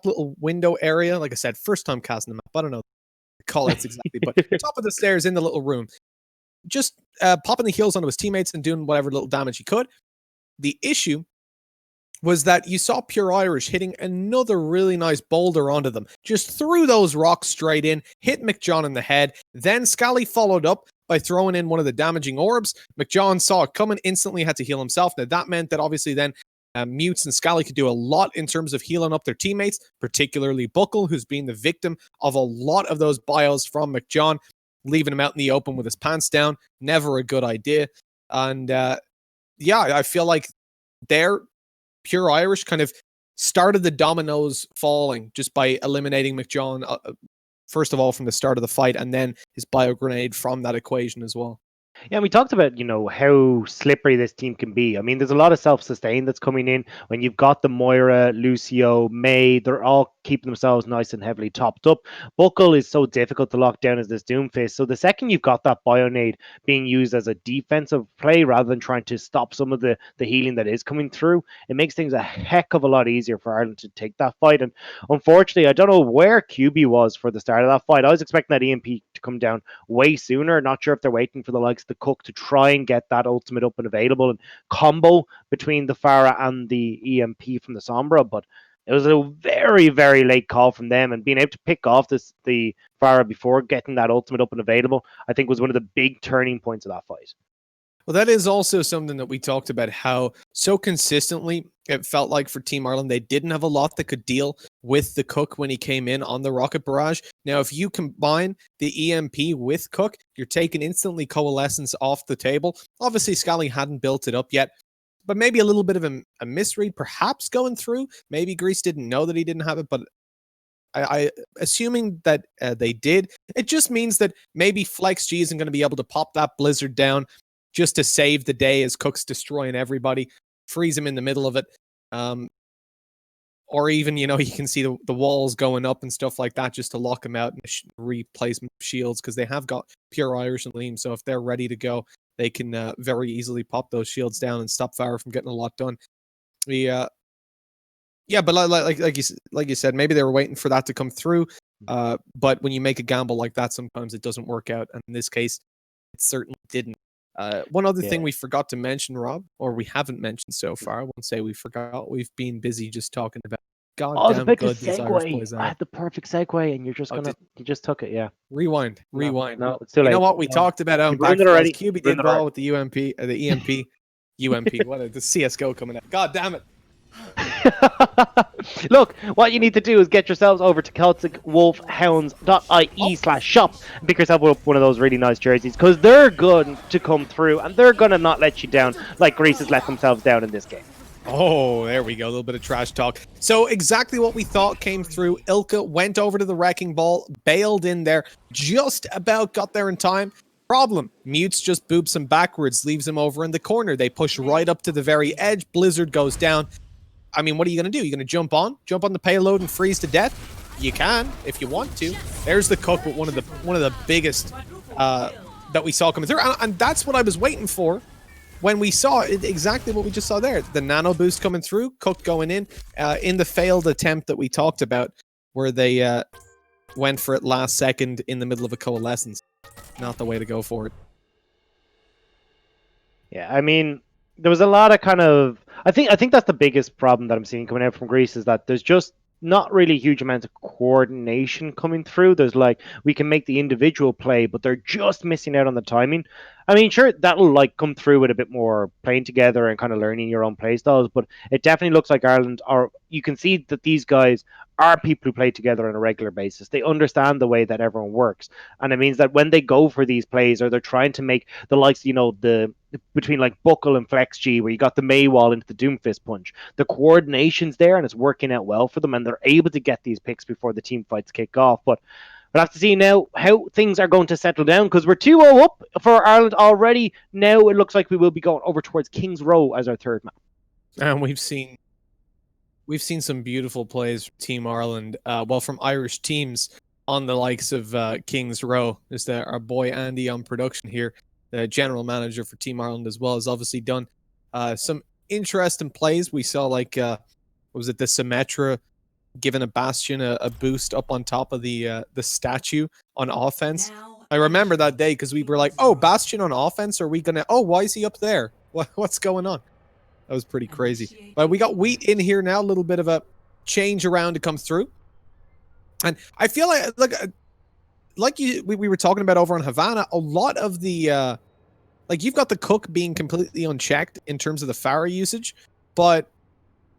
little window area. Like I said, first time casting the map. I don't know. call outs exactly, but top of the stairs in the little room, just popping the heals onto his teammates and doing whatever little damage he could. The issue was that you saw Pure Irish hitting another really nice boulder onto them. Just threw those rocks straight in, hit McJohn in the head. Then Scally followed up by throwing in one of the damaging orbs. McJohn saw it coming, instantly had to heal himself. Now, that meant that obviously then Mutes and Scally could do a lot in terms of healing up their teammates, particularly Buckle, who's been the victim of a lot of those bios from McJohn, leaving him out in the open with his pants down. Never a good idea. And yeah, I feel like they're Pure Irish kind of started the dominoes falling just by eliminating McJohn, first of all, from the start of the fight, and then his bio grenade from that equation as well. Yeah, we talked about, how slippery this team can be. I mean, there's a lot of self-sustain that's coming in when you've got the Moira, Lucio, May. They're all keeping themselves nice and heavily topped up. Buckle is so difficult to lock down as this Doomfist. So the second you've got that Bionade being used as a defensive play rather than trying to stop some of the healing that is coming through, it makes things a heck of a lot easier for Ireland to take that fight. And unfortunately, I don't know where QB was for the start of that fight. I was expecting that EMP to come down way sooner. Not sure if they're waiting for the likes of the Cook to try and get that ultimate up and available and combo between the Farah and the EMP from the Sombra, but it was a very, very late call from them, and being able to pick off the Farah before getting that ultimate up and available, I think was one of the big turning points of that fight. Well, that is also something that we talked about, how so consistently it felt like for Team Ireland, they didn't have a lot that could deal with the Cook when he came in on the rocket barrage. Now, if you combine the EMP with Cook, you're taking instantly Coalescence off the table. Obviously, Scally hadn't built it up yet, but maybe a little bit of a misread perhaps going through. Maybe Greece didn't know that he didn't have it, but I assuming that they did, it just means that maybe Flex G isn't going to be able to pop that Blizzard down just to save the day as Cook's destroying everybody, freeze him in the middle of it. Or even, you can see the walls going up and stuff like that just to lock him out and replacement shields, because they have got Pure Irish and Liam. So if they're ready to go, they can very easily pop those shields down and stop Farah from getting a lot done. Yeah, but like you said, maybe they were waiting for that to come through. But when you make a gamble like that, sometimes it doesn't work out. And in this case, it certainly didn't. One other thing we forgot to mention, Rob, or we haven't mentioned so far, I won't say we forgot. We've been busy just talking about goddamn good these Irish boys are. I had the perfect segue, and you just took it. Yeah. Rewind. No, it's too late. You know what? We talked about how ruined it already. QB did well with the UMP, the EMP, UMP. What the CS:GO coming out? God damn it! Look, what you need to do is get yourselves over to CelticWolfHounds.ie/shop and pick yourself up one of those really nice jerseys, because they're good to come through and they're going to not let you down like Greece has let themselves down in this game. Oh, there we go. A little bit of trash talk. So exactly what we thought came through. Ilka went over to the wrecking ball, bailed in there, just about got there in time. Problem, Mutes just boops him backwards, leaves him over in the corner. They push right up to the very edge. Blizzard goes down. I mean, what are you going to do? You're going to jump on the payload and freeze to death? You can, if you want to. There's the Cook with one of the biggest that we saw coming through. And that's what I was waiting for when we saw it, exactly what we just saw there. The nano boost coming through, Cook going in the failed attempt that we talked about, where they went for it last second in the middle of a coalescence. Not the way to go for it. Yeah, I mean, there was a lot of kind of... I think that's the biggest problem that I'm seeing coming out from Greece, is that there's just not really huge amounts of coordination coming through. There's like, we can make the individual play, but they're just missing out on the timing. I mean, sure, that'll like come through with a bit more playing together and kind of learning your own play styles, but it definitely looks like Ireland are... You can see that these guys are people who play together on a regular basis. They understand the way that everyone works, and it means that when they go for these plays, or they're trying to make the likes, the between like Buckle and Flex G, where you got the Maywall into the Doomfist punch, the coordination's there and it's working out well for them, and they're able to get these picks before the team fights kick off. But we'll have to see now how things are going to settle down, because we're 2-0 up for Ireland already. Now it looks like we will be going over towards King's Row as our third map. And we've seen some beautiful plays from Team Ireland, from Irish teams on the likes of King's Row. Just our boy Andy on production here, the general manager for Team Ireland as well, has obviously done some interesting plays. We saw the Symmetra giving a Bastion a boost up on top of the statue on offense. I remember that day because we were like, oh, Bastion on offense? Are we going to... Oh, why is he up there? What's going on? That was pretty crazy. But we got Wheat in here now. A little bit of a change around to come through. And I feel like we were talking about over on Havana, a lot of the... like, you've got the Cook being completely unchecked in terms of the Pharah usage, but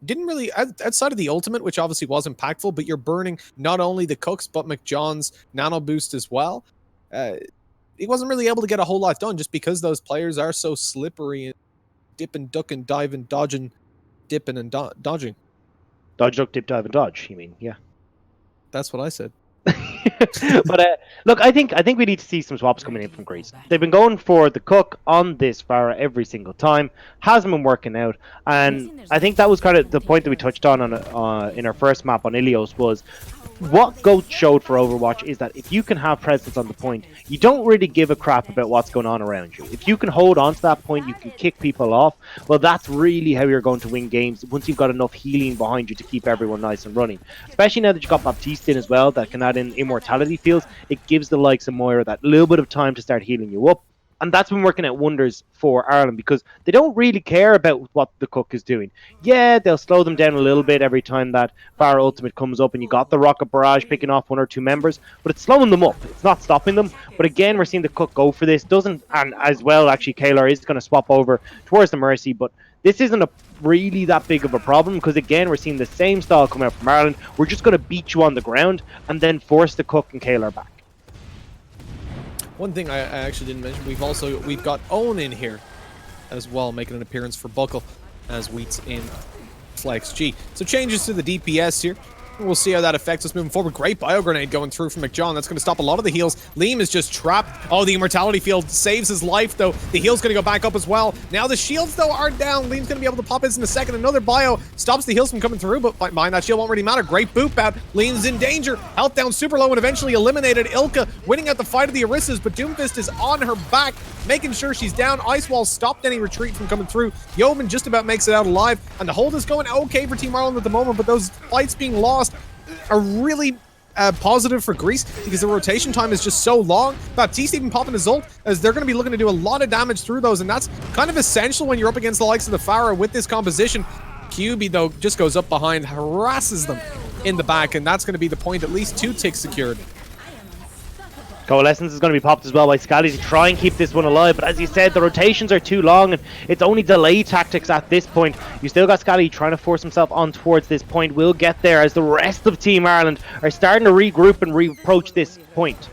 didn't really... Outside of the ultimate, which obviously was impactful, but you're burning not only the Cooks, but McJohn's nano boost as well. He wasn't really able to get a whole lot done just because those players are so slippery and dipping, ducking, diving, dodging, dipping, and dodging. Dodge, duck, dip, dive, and dodge, you mean? Yeah. That's what I said. But look, I think we need to see some swaps coming in from Greece. They've been going for the Cook on this Pharah every single time. Hasn't been working out, and I think that was kind of the point that we touched on in our first map on Ilios was what GOAT showed for Overwatch is that if you can have presence on the point, you don't really give a crap about what's going on around you. If you can hold on to that point, you can kick people off. Well, that's really how you're going to win games once you've got enough healing behind you to keep everyone nice and running. Especially now that you've got Baptiste in as well, that can add in immortality fields. It gives the likes of Moira that little bit of time to start healing you up. And that's been working out wonders for Ireland because they don't really care about what the Cook is doing. Yeah, they'll slow them down a little bit every time that Pharah ultimate comes up and you got the Rocket Barrage picking off one or two members, but it's slowing them up. It's not stopping them. But again, we're seeing the Cook go for this. And as well, actually, Kalar is going to swap over towards the Mercy, but this isn't really that big of a problem because again, we're seeing the same style come out from Ireland. We're just going to beat you on the ground and then force the Cook and Kalar back. One thing I actually didn't mention, we've got Owen in here as well, making an appearance for Buckle as Wheat's in Flex G. So changes to the DPS here. We'll see how that affects us moving forward. Great bio grenade going through from McJohn. That's going to stop a lot of the heals. Liam is just trapped. Oh, the immortality field saves his life, though. The heal's going to go back up as well. Now the shields, though, are down. Liam's going to be able to pop his in a second. Another bio stops the heals from coming through, but behind that shield won't really matter. Great boop out. Liam's in danger. Health down super low and eventually eliminated. Ilka winning at the fight of the Orissas, but Doomfist is on her back, making sure she's down. Ice Wall stopped any retreat from coming through. Yeoman just about makes it out alive, and the hold is going okay for Team Ireland at the moment, but those fights being lost are really positive for Greece because the rotation time is just so long. Baptiste even popping his ult as they're going to be looking to do a lot of damage through those, and that's kind of essential when you're up against the likes of the Pharah with this composition. QB, though, just goes up behind, harasses them in the back, and that's going to be the point. At least 2 ticks secured. Coalescence is going to be popped as well by Scally to try and keep this one alive, but as you said, the rotations are too long and it's only delay tactics at this point. You still got Scally trying to force himself on towards this point. We'll get there as the rest of Team Ireland are starting to regroup and re-approach this point.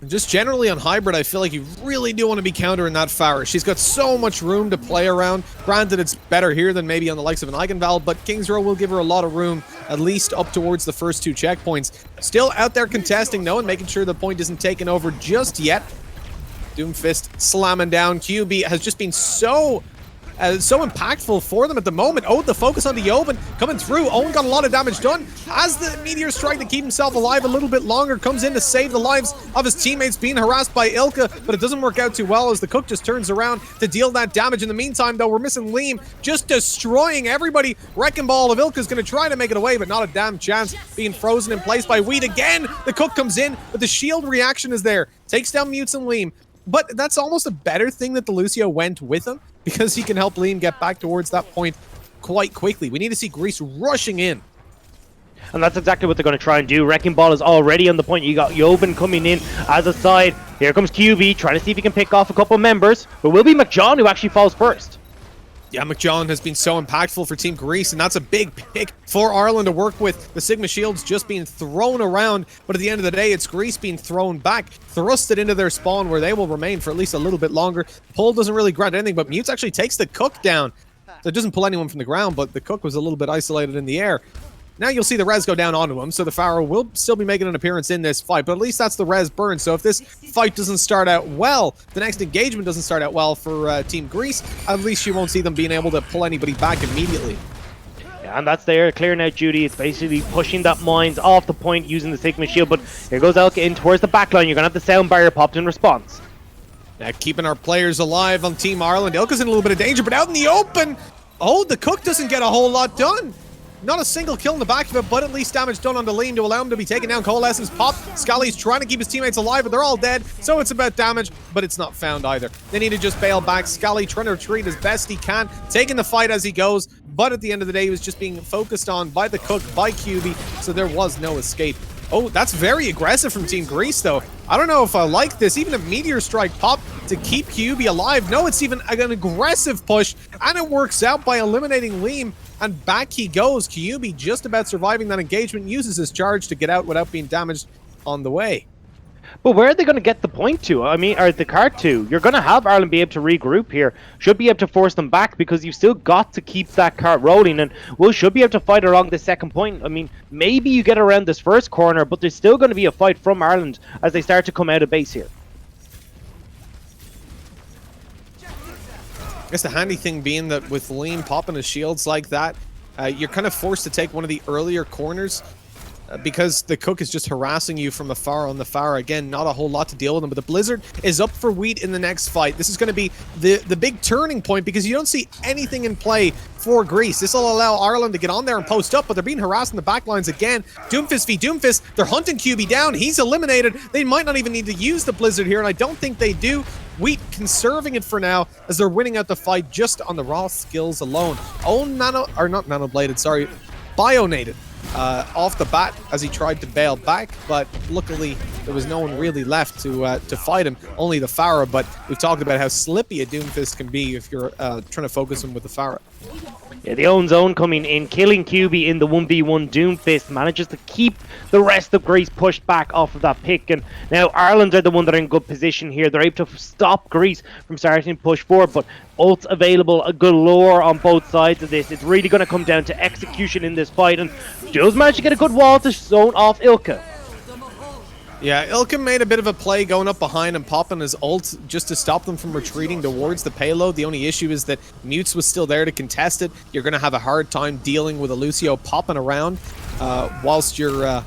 Just generally on Hybrid, I feel like you really do want to be countering that Pharah. She's got so much room to play around. Granted, it's better here than maybe on the likes of an Eigenval, but King's Row will give her a lot of room, at least up towards the first 2 checkpoints. Still out there contesting, though, and making sure the point isn't taken over just yet. Doomfist slamming down. QB has just been so impactful for them at the moment. Oh, the focus on the Open coming through. Owen got a lot of damage done as the Meteor Strike to keep himself alive a little bit longer comes in to save the lives of his teammates being harassed by Ilka, but it doesn't work out too well as the Cook just turns around to deal that damage. In the meantime, though, we're missing Liam just destroying everybody. Wrecking Ball of Ilka's going to try to make it away, but not a damn chance. Being frozen in place by Wheat again. The Cook comes in, but the shield reaction is there. Takes down Mutes and Liam. But that's almost a better thing that the Lucio went with him, because he can help Liam get back towards that point quite quickly. We need to see Greece rushing in. And that's exactly what they're going to try and do. Wrecking Ball is already on the point. You got Yoban coming in as a side. Here comes QB, trying to see if he can pick off a couple members. But will be McJohn who actually falls first. Yeah, McJohn has been so impactful for Team Greece, and that's a big pick for Ireland to work with. The Sigma shields just being thrown around, but at the end of the day, it's Greece being thrown back, thrusted into their spawn where they will remain for at least a little bit longer. Pull doesn't really grant anything, but Mutes actually takes the Cook down. So it doesn't pull anyone from the ground, but the Cook was a little bit isolated in the air. Now you'll see the res go down onto him, so the Pharah will still be making an appearance in this fight, but at least that's the res burn. So if this fight doesn't start out well, the next engagement doesn't start out well for Team Greece, at least you won't see them being able to pull anybody back immediately. Yeah, and that's their clearing out duty. It's basically pushing that mines off the point using the Sigma shield, but here goes Elka in towards the back line. You're going to have the sound barrier popped in response. Now keeping our players alive on Team Ireland. Elka's in a little bit of danger, but out in the open, oh, the Cook doesn't get a whole lot done. Not a single kill in the back of it, but at least damage done on the Liam to allow him to be taken down. Coalescence pop. Scally's trying to keep his teammates alive, but they're all dead, so it's about damage, but it's not found either. They need to just bail back. Scally trying to retreat as best he can, taking the fight as he goes, but at the end of the day, he was just being focused on by the Cook, by QB, so there was no escape. Oh, that's very aggressive from Team Greece, though. I don't know if I like this. Even a Meteor Strike pop to keep QB alive. No, it's even an aggressive push, and it works out by eliminating Liam, and back he goes. QB just about surviving that engagement, uses his charge to get out without being damaged on the way. But where are they going to get the point to? I mean, or the card to? You're going to have Ireland be able to regroup here. Should be able to force them back because you've still got to keep that cart rolling. And Will should be able to fight along the second point. I mean, maybe you get around this first corner, but there's still going to be a fight from Ireland as they start to come out of base here. I guess the handy thing being that with Liam popping his shields like that, you're kind of forced to take one of the earlier corners. Because the Cook is just harassing you from afar on the far. Again, not a whole lot to deal with him, but the Blizzard is up for wheat in the next fight. This is going to be the big turning point because you don't see anything in play for Greece. This will allow Ireland to get on there and post up, but they're being harassed in the backlines again. Doomfist v Doomfist, they're hunting QB down. He's eliminated. They might not even need to use the Blizzard here, and I don't think they do. Wheat conserving it for now as they're winning out the fight just on the raw skills alone. Bionated. Off the bat as he tried to bail back, but luckily there was no one really left to fight him, only the Pharah. But we've talked about how slippy a Doomfist can be if you're trying to focus him with the Pharah. Yeah, the own zone coming in, killing QB in the 1v1. Doomfist manages to keep the rest of Greece pushed back off of that pick, and now Ireland are the one that are in good position here. They're able to stop Greece from starting to push forward, but ults available a galore on both sides of this. It's really going to come down to execution in this fight, and Jules managed to get a good wall to zone off Ilka. Yeah, Ilka made a bit of a play going up behind and popping his ult just to stop them from retreating towards the payload. The only issue is that Mutes was still there to contest it. You're going to have a hard time dealing with a Lucio popping around whilst you're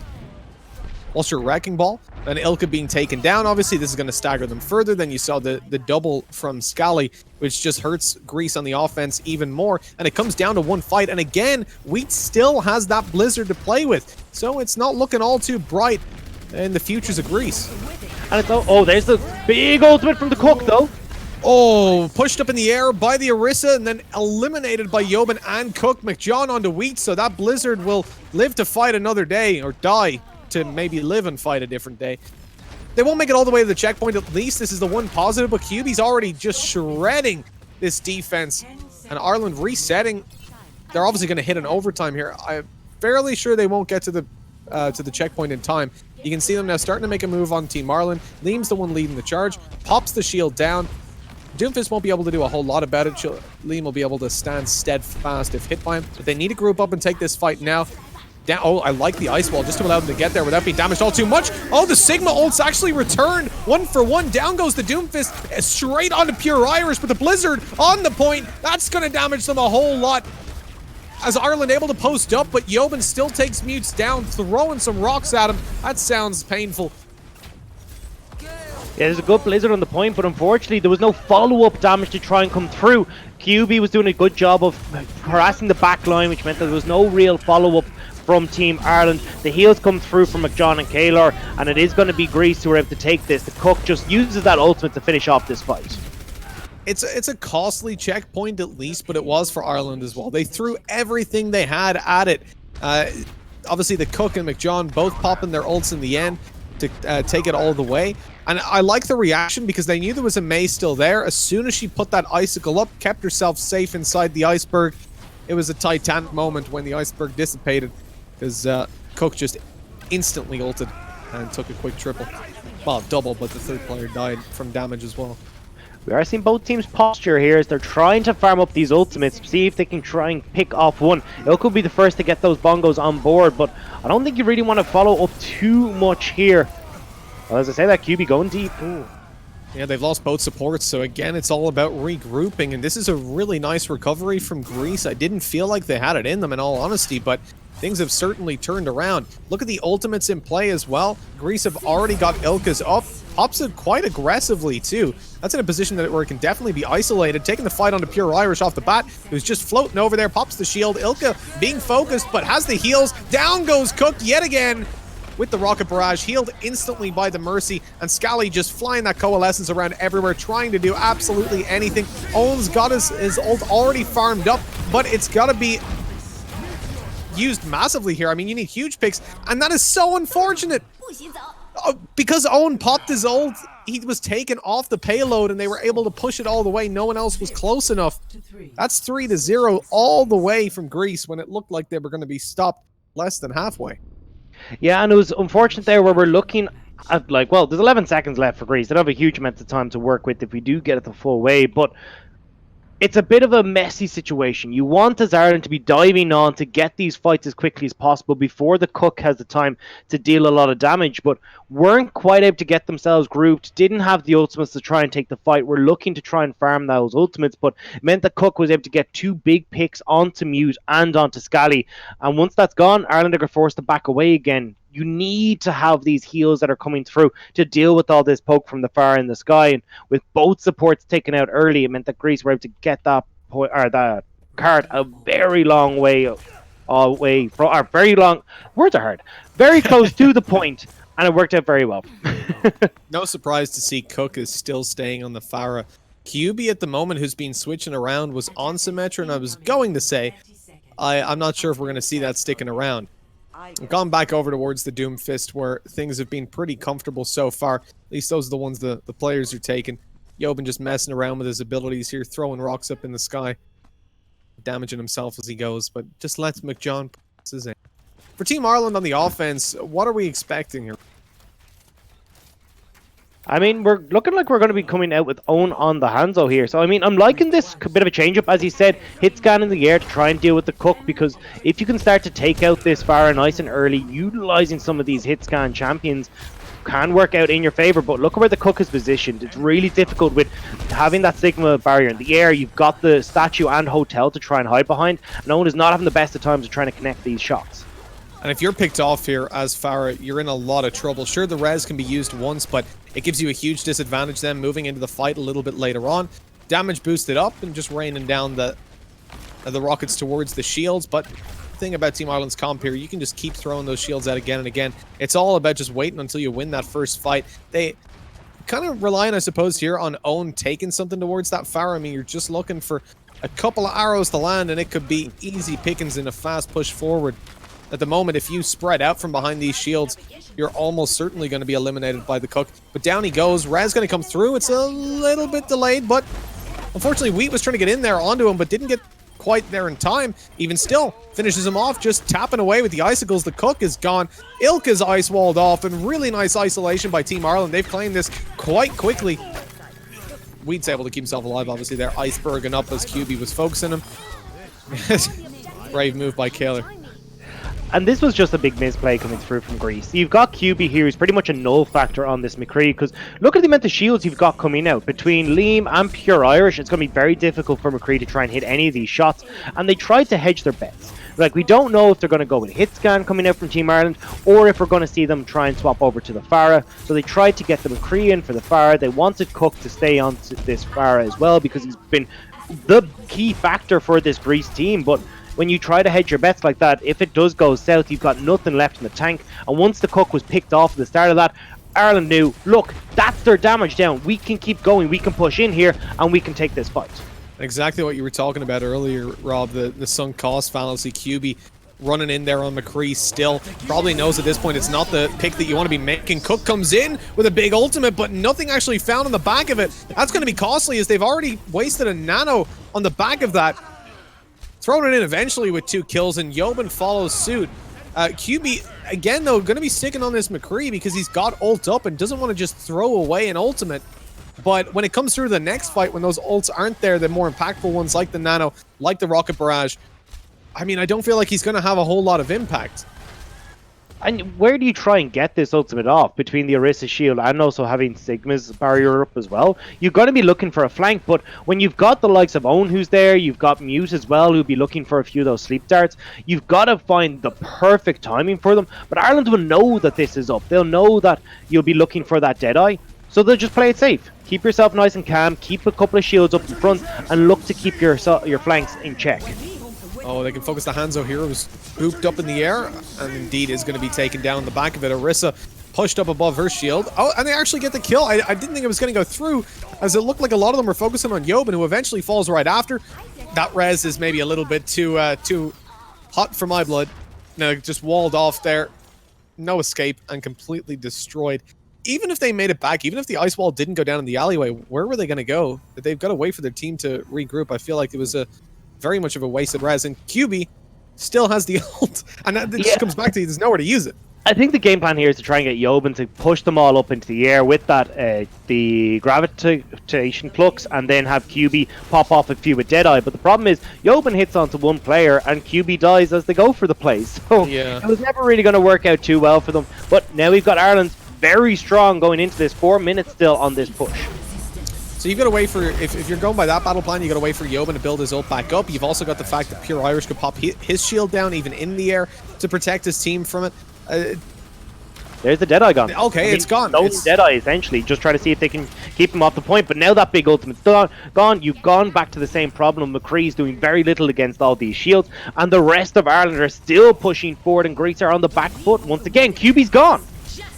Wrecking Ball. And Ilka being taken down, obviously, this is going to stagger them further. Then you saw the double from Scally, which just hurts Greece on the offense even more. And it comes down to one fight. And again, Wheat still has that Blizzard to play with. So it's not looking all too bright in the futures of Greece. And it's, oh, there's the big ultimate from the Cook, though. Oh, pushed up in the air by the Orisa and then eliminated by Yobin and Cook. McJohn onto Wheat, so that Blizzard will live to fight another day, or die to maybe live and fight a different day. They won't make it all the way to the checkpoint. At least this is the one positive, but QB's already just shredding this defense. And Ireland resetting. They're obviously going to hit an overtime here. I'm fairly sure they won't get to the checkpoint in time. You can see them now starting to make a move on Team Ireland. Liam's the one leading the charge. Pops the shield down. Doomfist won't be able to do a whole lot about it. Liam will be able to stand steadfast if hit by him. But they need to group up and take this fight now. Down, oh, I like the ice wall just to allow them to get there without being damaged all too much. Oh, the Sigma ult's actually returned. 1 for 1. Down goes the Doomfist straight onto pure Irish, but the Blizzard on the point. That's going to damage them a whole lot. As Ireland able to post up, but Yobin still takes Mutes down, throwing some rocks at him. That sounds painful. Yeah, there's a good Blizzard on the point, but unfortunately there was no follow-up damage to try and come through. QB was doing a good job of harassing the back line, which meant that there was no real follow-up from Team Ireland. The heals come through from McJohn and Kalar, and it is going to be Greece who are able to take this. The Cook just uses that ultimate to finish off this fight. It's a costly checkpoint at least, but it was for Ireland as well. They threw everything they had at it. Obviously, the Cook and McJohn both popping their ults in the end to take it all the way. And I like the reaction because they knew there was a Mei still there. As soon as she put that icicle up, kept herself safe inside the iceberg. It was a Titanic moment when the iceberg dissipated because Cook just instantly ulted and took a quick triple. Well, double, but the third player died from damage as well. We are seeing both teams' posture here as they're trying to farm up these ultimates, see if they can try and pick off one. It could be the first to get those bongos on board, but I don't think you really want to follow up too much here. Well, as I say, that QB going deep. Ooh. Yeah, they've lost both supports, so again, it's all about regrouping, and this is a really nice recovery from Greece. I didn't feel like they had it in them, in all honesty, but things have certainly turned around. Look at the ultimates in play as well. Greece have already got Ilka's up. Pops it quite aggressively too. That's in a position where it can definitely be isolated. Taking the fight onto Pure Irish off the bat, who's just floating over there, pops the shield. Ilka being focused, but has the heals. Down goes Cook yet again with the Rocket Barrage, healed instantly by the Mercy, and Scally just flying that Coalescence around everywhere, trying to do absolutely anything. Owen's got his ult already farmed up, but it's got to be used massively here. I mean, you need huge picks, and that is so unfortunate. Because Owen popped his ult, he was taken off the payload and they were able to push it all the way. No one else was close enough. That's 3-0 all the way from Greece when it looked like they were going to be stopped less than halfway. Yeah, and it was unfortunate there where we're looking at, like, well, there's 11 seconds left for Greece. They don't have a huge amount of time to work with if we do get it the full way, but it's a bit of a messy situation. You want as Ireland to be diving on to get these fights as quickly as possible before the Cook has the time to deal a lot of damage, but weren't quite able to get themselves grouped, didn't have the ultimates to try and take the fight. We're looking to try and farm those ultimates, but it meant that Cook was able to get 2 big picks onto Mute and onto Scally, and once that's gone, Ireland are forced to back away again. You need to have these heals that are coming through to deal with all this poke from the far in the sky. And with both supports taken out early, it meant that Greece were able to get that that card a very long way away from, or very long. Words are hard. Very close to the point, and it worked out very well. No surprise to see Cook is still staying on the Pharah. QB at the moment, who's been switching around, was on Symmetra, and I was going to say, I'm not sure if we're going to see that sticking around. I've gone back over towards the Doomfist, where things have been pretty comfortable so far. At least those are the ones the players are taking. Yobin just messing around with his abilities here, throwing rocks up in the sky, damaging himself as he goes, but just lets McJohn press his aim. For Team Ireland on the offense, what are we expecting here? I mean, we're looking like we're going to be coming out with Owen on the Hanzo here. So, I mean, I'm liking this bit of a change-up. As he said, hit scan in the air to try and deal with the Cook, because if you can start to take out this Pharah nice and early, utilizing some of these hit scan champions can work out in your favor. But look at where the Cook is positioned. It's really difficult with having that Sigma barrier in the air. You've got the statue and hotel to try and hide behind, and Owen is not having the best of times of trying to connect these shots. And if you're picked off here as Pharah, you're in a lot of trouble. Sure, the res can be used once, but it gives you a huge disadvantage then moving into the fight a little bit later on. Damage boosted up and just raining down the rockets towards the shields. But the thing about Team Ireland's comp here, you can just keep throwing those shields out again and again. It's all about just waiting until you win that first fight. They kind of relying, I suppose, here on Owen taking something towards that Pharah. I mean, you're just looking for a couple of arrows to land, and it could be easy pickings in a fast push forward. At the moment, if you spread out from behind these shields, you're almost certainly going to be eliminated by the Cook. But down he goes. Raz going to come through. It's a little bit delayed, but unfortunately, Wheat was trying to get in there onto him, but didn't get quite there in time. Even still, finishes him off, just tapping away with the icicles. The Cook is gone. Ilka's ice walled off, and really nice isolation by Team Ireland. They've claimed this quite quickly. Wheat's able to keep himself alive, obviously. They're iceberging up as QB was focusing him. Brave move by Kaler. And this was just a big misplay coming through from Greece. You've got QB here who's pretty much a null factor on this McCree, because look at the amount of shields you've got coming out. Between Liam and Pure Irish, it's going to be very difficult for McCree to try and hit any of these shots, and they tried to hedge their bets. Like, we don't know if they're going to go with a hit scan coming out from Team Ireland, or if we're going to see them try and swap over to the Pharah. So they tried to get the McCree in for the Pharah. They wanted Cook to stay on to this Pharah as well, because he's been the key factor for this Greece team. But when you try to hedge your bets like that, if it does go south, you've got nothing left in the tank. And once the Cook was picked off at the start of that, Ireland knew, look, that's their damage down. We can keep going, we can push in here, and we can take this fight. Exactly what you were talking about earlier, Rob, the sunk cost fallacy. QB running in there on McCree still. Probably knows at this point it's not the pick that you want to be making. Cook comes in with a big ultimate, but nothing actually found on the back of it. That's going to be costly, as they've already wasted a nano on the back of that. Throwing it in eventually with 2 kills, and Yobin follows suit. QB, again, though, going to be sticking on this McCree because he's got ult up and doesn't want to just throw away an ultimate. But when it comes through the next fight, when those ults aren't there, the more impactful ones like the Nano, like the Rocket Barrage, I mean, I don't feel like he's going to have a whole lot of impact. And where do you try and get this ultimate off between the Orisa shield and also having Sigma's barrier up as well? You're going to be looking for a flank, but when you've got the likes of Own who's there, you've got Mute as well who'll be looking for a few of those sleep darts. You've got to find the perfect timing for them. But Ireland will know that this is up. They'll know that you'll be looking for that Deadeye. So they'll just play it safe. Keep yourself nice and calm. Keep a couple of shields up in front and look to keep your flanks in check. Oh, they can focus the Hanzo here, who's booped up in the air, and indeed is going to be taken down the back of it. Orisa pushed up above her shield. Oh, and they actually get the kill. I didn't think it was going to go through, as it looked like a lot of them were focusing on Yobin, who eventually falls right after. That res is maybe a little bit too hot for my blood. No, just walled off there. No escape, and completely destroyed. Even if they made it back, even if the ice wall didn't go down in the alleyway, where were they going to go? They've got to wait for their team to regroup. I feel like it was very much of a wasted res, and QB still has the ult, and it just comes back to there's nowhere to use it. I think the game plan here is to try and get Yobin to push them all up into the air with that the gravitation flux, and then have QB pop off a few with Deadeye. But the problem is Yobin hits onto one player and QB dies as they go for the plays. So it was never really going to work out too well for them. But now we've got Ireland very strong going into this. 4 minutes still on this push. So you've got to wait for, if you're going by that battle plan, you got to wait for Yobin to build his ult back up. You've also got the fact that Pure Irish could pop his shield down even in the air to protect his team from it. There's the Deadeye gone. Okay, it's gone. It's Deadeye, essentially, just trying to see if they can keep him off the point. But now that big ultimate's gone, you've gone back to the same problem. McCree's doing very little against all these shields, and the rest of Ireland are still pushing forward, and Greece are on the back foot once again. QB's gone.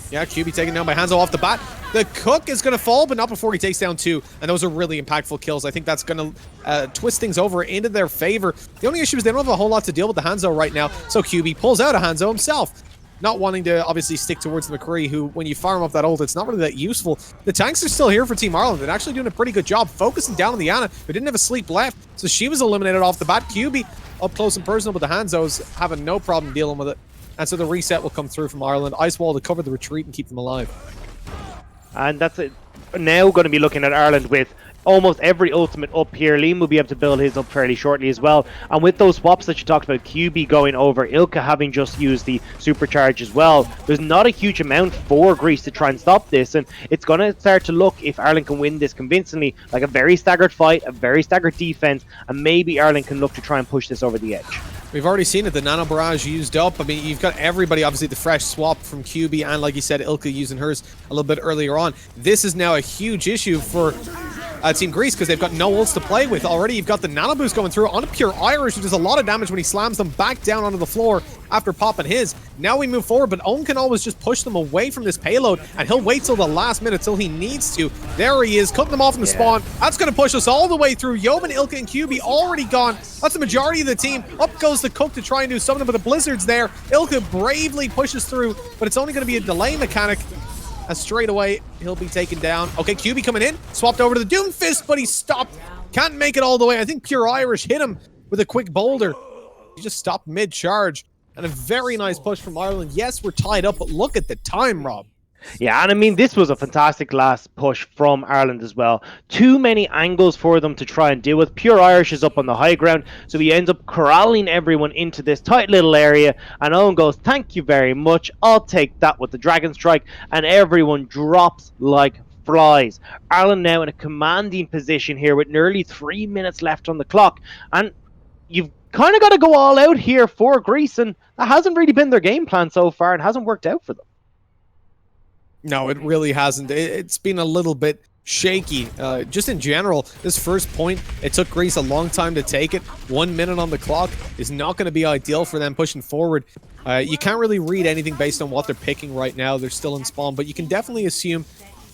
Yeah, QB taken down by Hanzo off the bat. The Cook is going to fall, but not before he takes down 2. And those are really impactful kills. I think that's going to twist things over into their favor. The only issue is they don't have a whole lot to deal with the Hanzo right now. So QB pulls out a Hanzo himself. Not wanting to obviously stick towards the McCree, who, when you farm up that ult, it's not really that useful. The tanks are still here for Team Ireland. They're actually doing a pretty good job focusing down on the Ana, who didn't have a sleep left. So she was eliminated off the bat. QB up close and personal, but the Hanzos having no problem dealing with it. And so the reset will come through from Ireland. Ice wall to cover the retreat and keep them alive. And that's it. Now going to be looking at Ireland with almost every ultimate up here. Liam will be able to build his up fairly shortly as well. And with those swaps that you talked about, QB going over, Ilka having just used the supercharge as well, there's not a huge amount for Greece to try and stop this. And it's going to start to look, if Ireland can win this convincingly, like a very staggered fight, a very staggered defense, and maybe Ireland can look to try and push this over the edge. We've already seen it, the Nano Barrage used up. I mean, you've got everybody, obviously, the fresh swap from QB, and like you said, Ilka using hers a little bit earlier on. This is now a huge issue for Team Greece, because they've got no ults to play with. Already, you've got the Nano Boost going through on a Pure Irish, who does a lot of damage when he slams them back down onto the floor after popping his. Now we move forward, but Owen can always just push them away from this payload, and he'll wait till the last minute, till he needs to. There he is, cutting them off in the spawn. That's going to push us all the way through. Yobin, Ilka, and QB already gone. That's the majority of the team. Up goes the Cook to try and do something, but the Blizzard's there. Ilka bravely pushes through, but it's only going to be a delay mechanic. As straight away, he'll be taken down. Okay, QB coming in. Swapped over to the Doomfist, but he stopped. Can't make it all the way. I think Pure Irish hit him with a quick boulder. He just stopped mid-charge. And a very nice push from Ireland. Yes, we're tied up, but look at the time, Rob. Yeah, and I mean, this was a fantastic last push from Ireland as well. Too many angles for them to try and deal with. Pure Irish is up on the high ground, so he ends up corralling everyone into this tight little area, and Owen goes, thank you very much, I'll take that with the Dragon Strike, and everyone drops like flies. Ireland now in a commanding position here with nearly 3 minutes left on the clock, and you've kind of got to go all out here for Greece, and that hasn't really been their game plan so far and hasn't worked out for them. No, it really hasn't. It's been a little bit shaky. Just in general, this first point, it took Greece a long time to take it. 1 minute on the clock is not going to be ideal for them pushing forward. You can't really read anything based on what they're picking right now. They're still in spawn, but you can definitely assume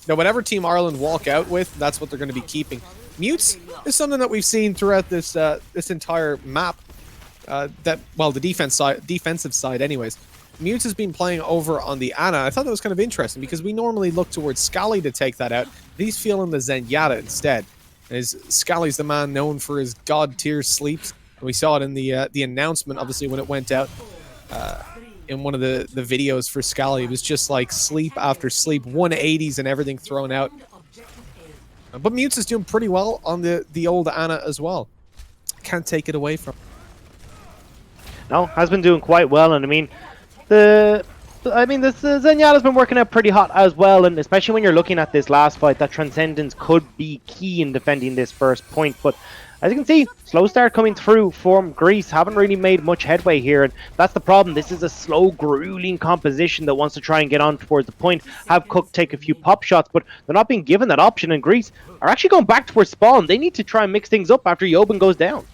that whatever team Ireland walk out with, that's what they're going to be keeping. Mutes is something that we've seen throughout this this entire map. The defensive side anyways. Mutes has been playing over on the Ana. I thought that was kind of interesting because we normally look towards Scally to take that out. But he's feeling the Zenyatta instead. Scally's the man known for his god tier sleeps. And we saw it in the announcement, obviously, when it went out in one of the videos for Scally. It was just like sleep after sleep, 180s and everything thrown out. But Mutes is doing pretty well on the old Ana as well. Can't take it away from him. No, has been doing quite well, and I mean, the I mean, this Zenyatta's been working out pretty hot as well, and especially when you're looking at this last fight, that Transcendence could be key in defending this first point. But as you can see, slow start coming through from Greece. Haven't really made much headway here, and that's the problem. This is a slow, grueling composition that wants to try and get on towards the point, have Cook take a few pop shots, but they're not being given that option, and Greece are actually going back towards spawn. They need to try and mix things up after Yobin goes down.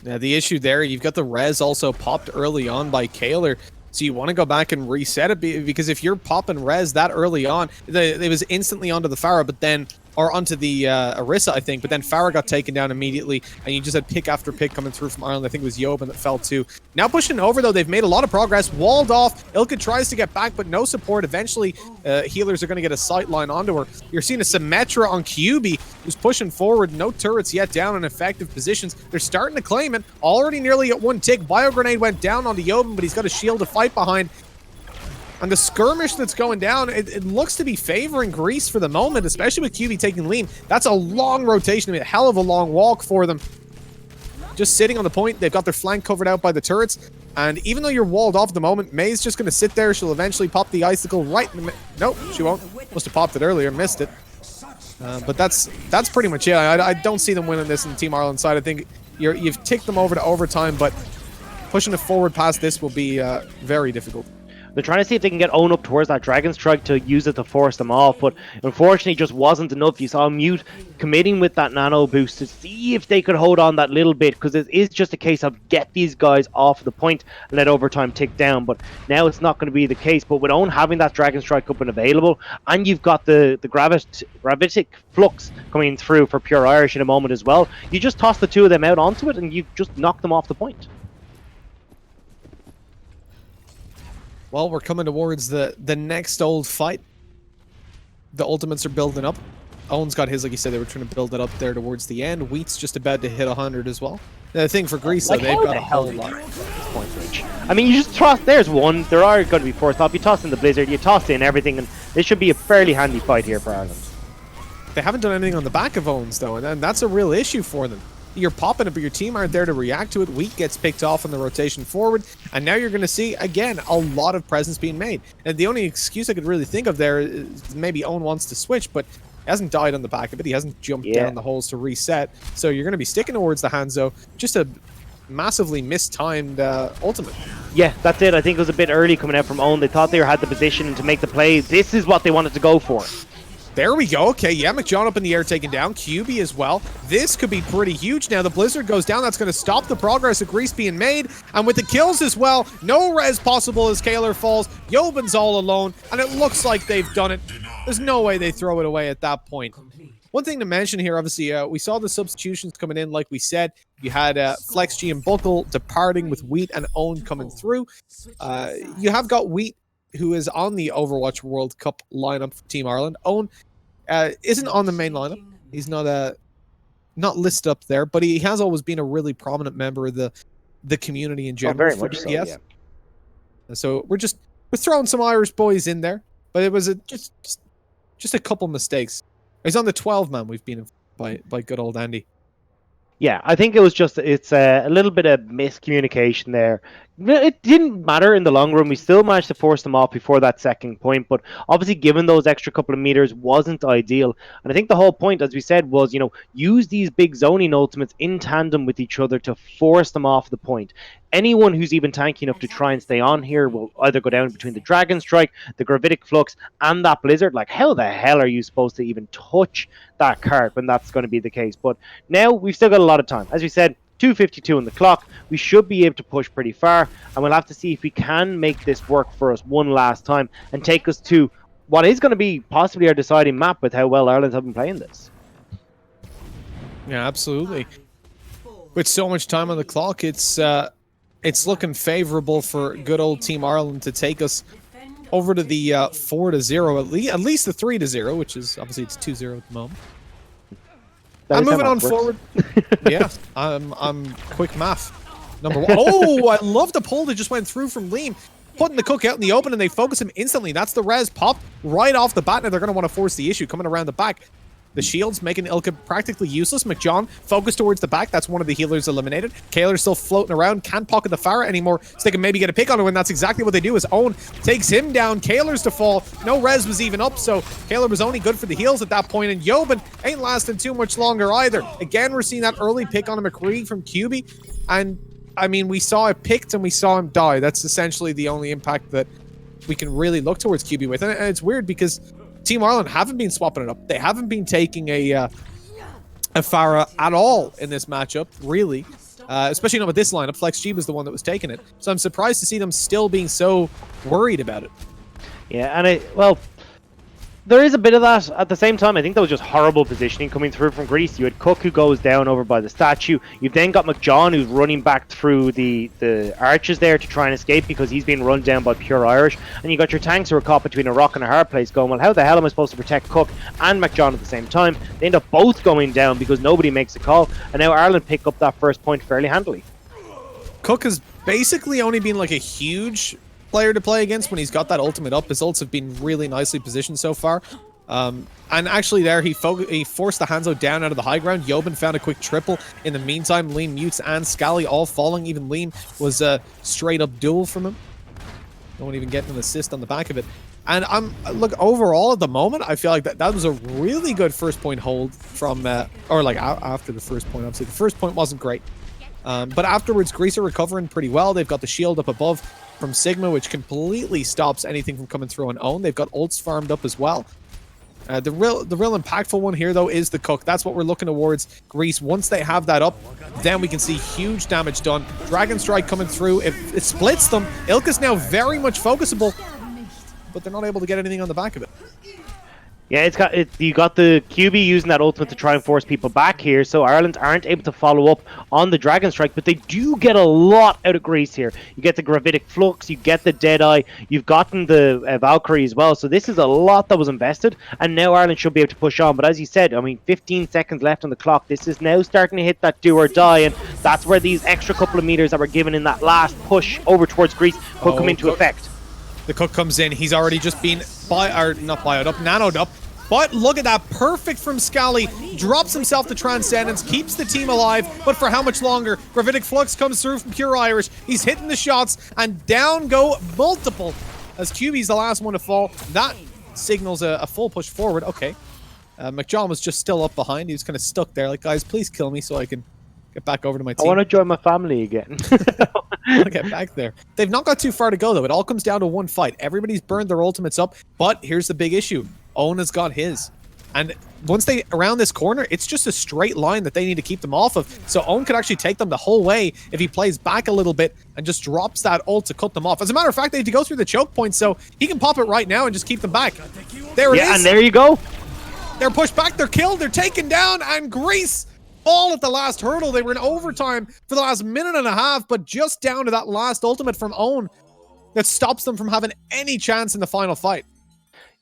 Yeah, the issue there, you've got the res also popped early on by Kaler. So you want to go back and reset it, because if you're popping res that early on, it was instantly onto the Pharah, but then, or onto the Orisa, I think, but then Pharah got taken down immediately, and you just had pick after pick coming through from Ireland. I think it was Yobin that fell too. Now pushing over, though, they've made a lot of progress. Walled off. Ilka tries to get back, but no support. Eventually, healers are going to get a sight line onto her. You're seeing a Symmetra on QB, who's pushing forward. No turrets yet down in effective positions. They're starting to claim it. Already nearly at one tick. Bio Grenade went down onto Yobin, but he's got a shield to fight behind. And the skirmish that's going down, it looks to be favoring Greece for the moment, especially with QB taking lean. That's a long rotation. I mean, a hell of a long walk for them. Just sitting on the point. They've got their flank covered out by the turrets. And even though you're walled off at the moment, May's just going to sit there. She'll eventually pop the icicle right in the... Nope, she won't. Must have popped it earlier, missed it. But that's pretty much it. I don't see them winning this in Team Ireland side. I think you've ticked them over to overtime, but pushing it forward past this will be very difficult. They're trying to see if they can get Own up towards that Dragon Strike to use it to force them off, but unfortunately just wasn't enough. You saw Mute committing with that nano boost to see if they could hold on that little bit, because it is just a case of get these guys off the point and let overtime tick down. But now it's not going to be the case. But with Own having that Dragon Strike up and available, and you've got the gravitic flux coming through for Pure Irish in a moment as well, you just toss the two of them out onto it and you just knock them off the point. Well, we're coming towards the next old fight. The ultimates are building up. Owen's got his, like you said, they were trying to build it up there towards the end. Wheat's just about to hit 100 as well. The thing for Greece, though, they've got a whole lot. Point reach. I mean, you just toss, there's one. There are going to be forced off. You toss in the Blizzard, you toss in everything, and this should be a fairly handy fight here for Ireland. They haven't done anything on the back of Owens, though, and that's a real issue for them. You're popping it, but your team aren't there to react to it. Wheat gets picked off on the rotation forward, and now you're going to see, again, a lot of presence being made. And the only excuse I could really think of there is maybe Owen wants to switch, but he hasn't died on the back of it. He hasn't jumped down the holes to reset. So you're going to be sticking towards the Hanzo. Just a massively mistimed ultimate. Yeah, that's it. I think it was a bit early coming out from Owen. They thought they had the position to make the play. This is what they wanted to go for. There we go. Okay, yeah, McJohn up in the air taken down. QB as well. This could be pretty huge now. The Blizzard goes down. That's going to stop the progress of Greece being made. And with the kills as well, no res possible as Kaler falls. Yobin's all alone, and it looks like they've done it. There's no way they throw it away at that point. One thing to mention here, obviously, we saw the substitutions coming in, like we said. You had Flex G and Buckle departing with Wheat and Owen coming through. You have got Wheat, who is on the Overwatch World Cup lineup for Team Ireland. Owen isn't on the main lineup. He's not listed up there, but he has always been a really prominent member of the community in general. Very much so, yeah. So we're throwing some Irish boys in there, but it was just a couple mistakes. He's on the 12-man we've been by good old Andy. Yeah, I think it's a little bit of miscommunication there. It didn't matter in the long run. We still managed to force them off before that second point, but obviously given those extra couple of meters wasn't ideal. And I think the whole point, as we said, was, use these big zoning ultimates in tandem with each other to force them off the point. Anyone who's even tanky enough to try and stay on here will either go down between the Dragon Strike, the Gravitic Flux, and that Blizzard. Like, how the hell are you supposed to even touch that card when that's going to be the case? But now we've still got a lot of time. As we said, 2:52 on the clock. We should be able to push pretty far, and we'll have to see if we can make this work for us one last time and take us to what is going to be possibly our deciding map with how well Ireland have been playing this. Yeah, absolutely. With so much time on the clock, it's looking favorable for good old Team Ireland to take us over to the 4-0, at least the 3-0, which is obviously it's 2-0 at the moment. I'm moving on forward. Yeah, I'm quick math. Number one. Oh, I love the pull that just went through from Liam. Putting the Cook out in the open, and they focus him instantly. That's the res pop right off the bat. Now they're going to want to force the issue coming around the back. The shields making Ilka practically useless. McJohn focused towards the back. That's one of the healers eliminated. Kaler's still floating around. Can't pocket the Pharah anymore, so they can maybe get a pick on him, and that's exactly what they do. As Owen takes him down. Kaler's to fall. No res was even up, so Kaler was only good for the heals at that point, and Yobin ain't lasting too much longer either. Again, we're seeing that early pick on a McCree from QB, and I mean, we saw it picked and we saw him die. That's essentially the only impact that we can really look towards QB with. And it's weird because Team Ireland haven't been swapping it up. They haven't been taking a Pharah at all in this matchup, really. Especially not with this lineup. Flex G was the one that was taking it. So I'm surprised to see them still being so worried about it. Yeah, and well, there is a bit of that. At the same time, I think that was just horrible positioning coming through from Greece. You had Cook, who goes down over by the statue. You've then got McJohn, who's running back through the arches there to try and escape because he's being run down by pure Irish. And you got your tanks who are caught between a rock and a hard place going, well, how the hell am I supposed to protect Cook and McJohn at the same time? They end up both going down because nobody makes a call. And now Ireland pick up that first point fairly handily. Cook has basically only been like a huge player to play against when he's got that ultimate up. His ults have been really nicely positioned so far. And actually there, he forced the Hanzo down out of the high ground. Yobin found a quick triple. In the meantime, Lean, Mutes, and Scally all falling. Even Lean was a straight up duel from him. No one even getting an assist on the back of it. And look, overall at the moment, I feel like that was a really good first point hold from, or like after the first point, obviously. The first point wasn't great. But afterwards, Greece are recovering pretty well. They've got the shield up above from Sigma, which completely stops anything from coming through on Own. They've got ults farmed up as well. The real impactful one here, though, is the Cook. That's what we're looking towards. Greece, once they have that up, then we can see huge damage done. Dragon Strike coming through. It splits them. Ilka's now very much focusable, but they're not able to get anything on the back of it. Yeah, you got the QB using that ultimate to try and force people back here, so Ireland aren't able to follow up on the Dragon Strike, but they do get a lot out of Greece here. You get the Gravitic Flux, you get the Deadeye, you've gotten the Valkyrie as well, so this is a lot that was invested, and now Ireland should be able to push on, but as you said, I mean, 15 seconds left on the clock. This is now starting to hit that do or die, and that's where these extra couple of meters that were given in that last push over towards Greece could come into effect. The Cook comes in. He's already just been nanoed up. But look at that. Perfect from Scally. Drops himself to Transcendence. Keeps the team alive. But for how much longer? Gravitic Flux comes through from Pure Irish. He's hitting the shots. And down go multiple. As QB's the last one to fall. That signals a full push forward. Okay. McJohn was just still up behind. He was kind of stuck there. Like, guys, please kill me so I can get back over to my team. I want to join my family again. I want to get back there. They've not got too far to go, though. It all comes down to one fight. Everybody's burned their ultimates up, but here's the big issue. Owen has got his. And once they around this corner, it's just a straight line that they need to keep them off of. So Owen could actually take them the whole way if he plays back a little bit and just drops that ult to cut them off. As a matter of fact, they need to go through the choke point, so he can pop it right now and just keep them back. There it is. Yeah, and there you go. They're pushed back, they're killed, they're taken down, and Greece all at the last hurdle. They were in overtime for the last minute and a half, but just down to that last ultimate from Owen that stops them from having any chance in the final fight.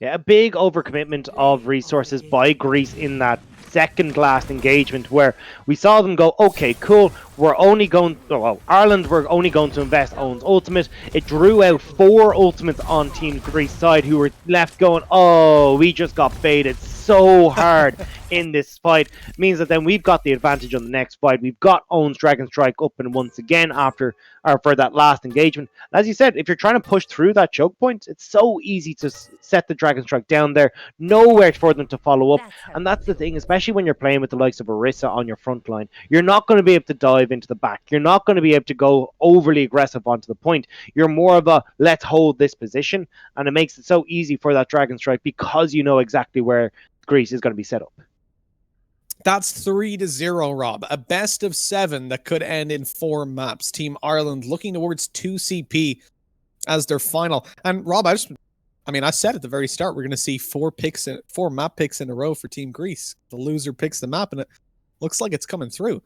Yeah, a big overcommitment of resources by Greece in that second last engagement where we saw them go, okay, cool, Ireland were only going to invest Owen's ultimate. It drew out 4 ultimates on Team Greece side who were left going, oh, we just got baited so hard in this fight. It means that then we've got the advantage on the next fight. We've got Owen's Dragon Strike up and once again for that last engagement. As you said, if you're trying to push through that choke point, it's so easy to set the Dragon Strike down there, nowhere for them to follow up. And that's the thing, especially when you're playing with the likes of Orisa on your front line. You're not going to be able to dive into the back. You're not going to be able to go overly aggressive onto the point. You're more of a let's hold this position, and it makes it so easy for that Dragon Strike because you know exactly where Greece is going to be set up. That's 3-0, Rob. A best of 7 that could end in 4 maps. Team Ireland looking towards 2 CP as their final. And Rob, I said at the very start, we're going to see 4 map picks in a row for Team Greece. The loser picks the map, and it looks like it's coming through.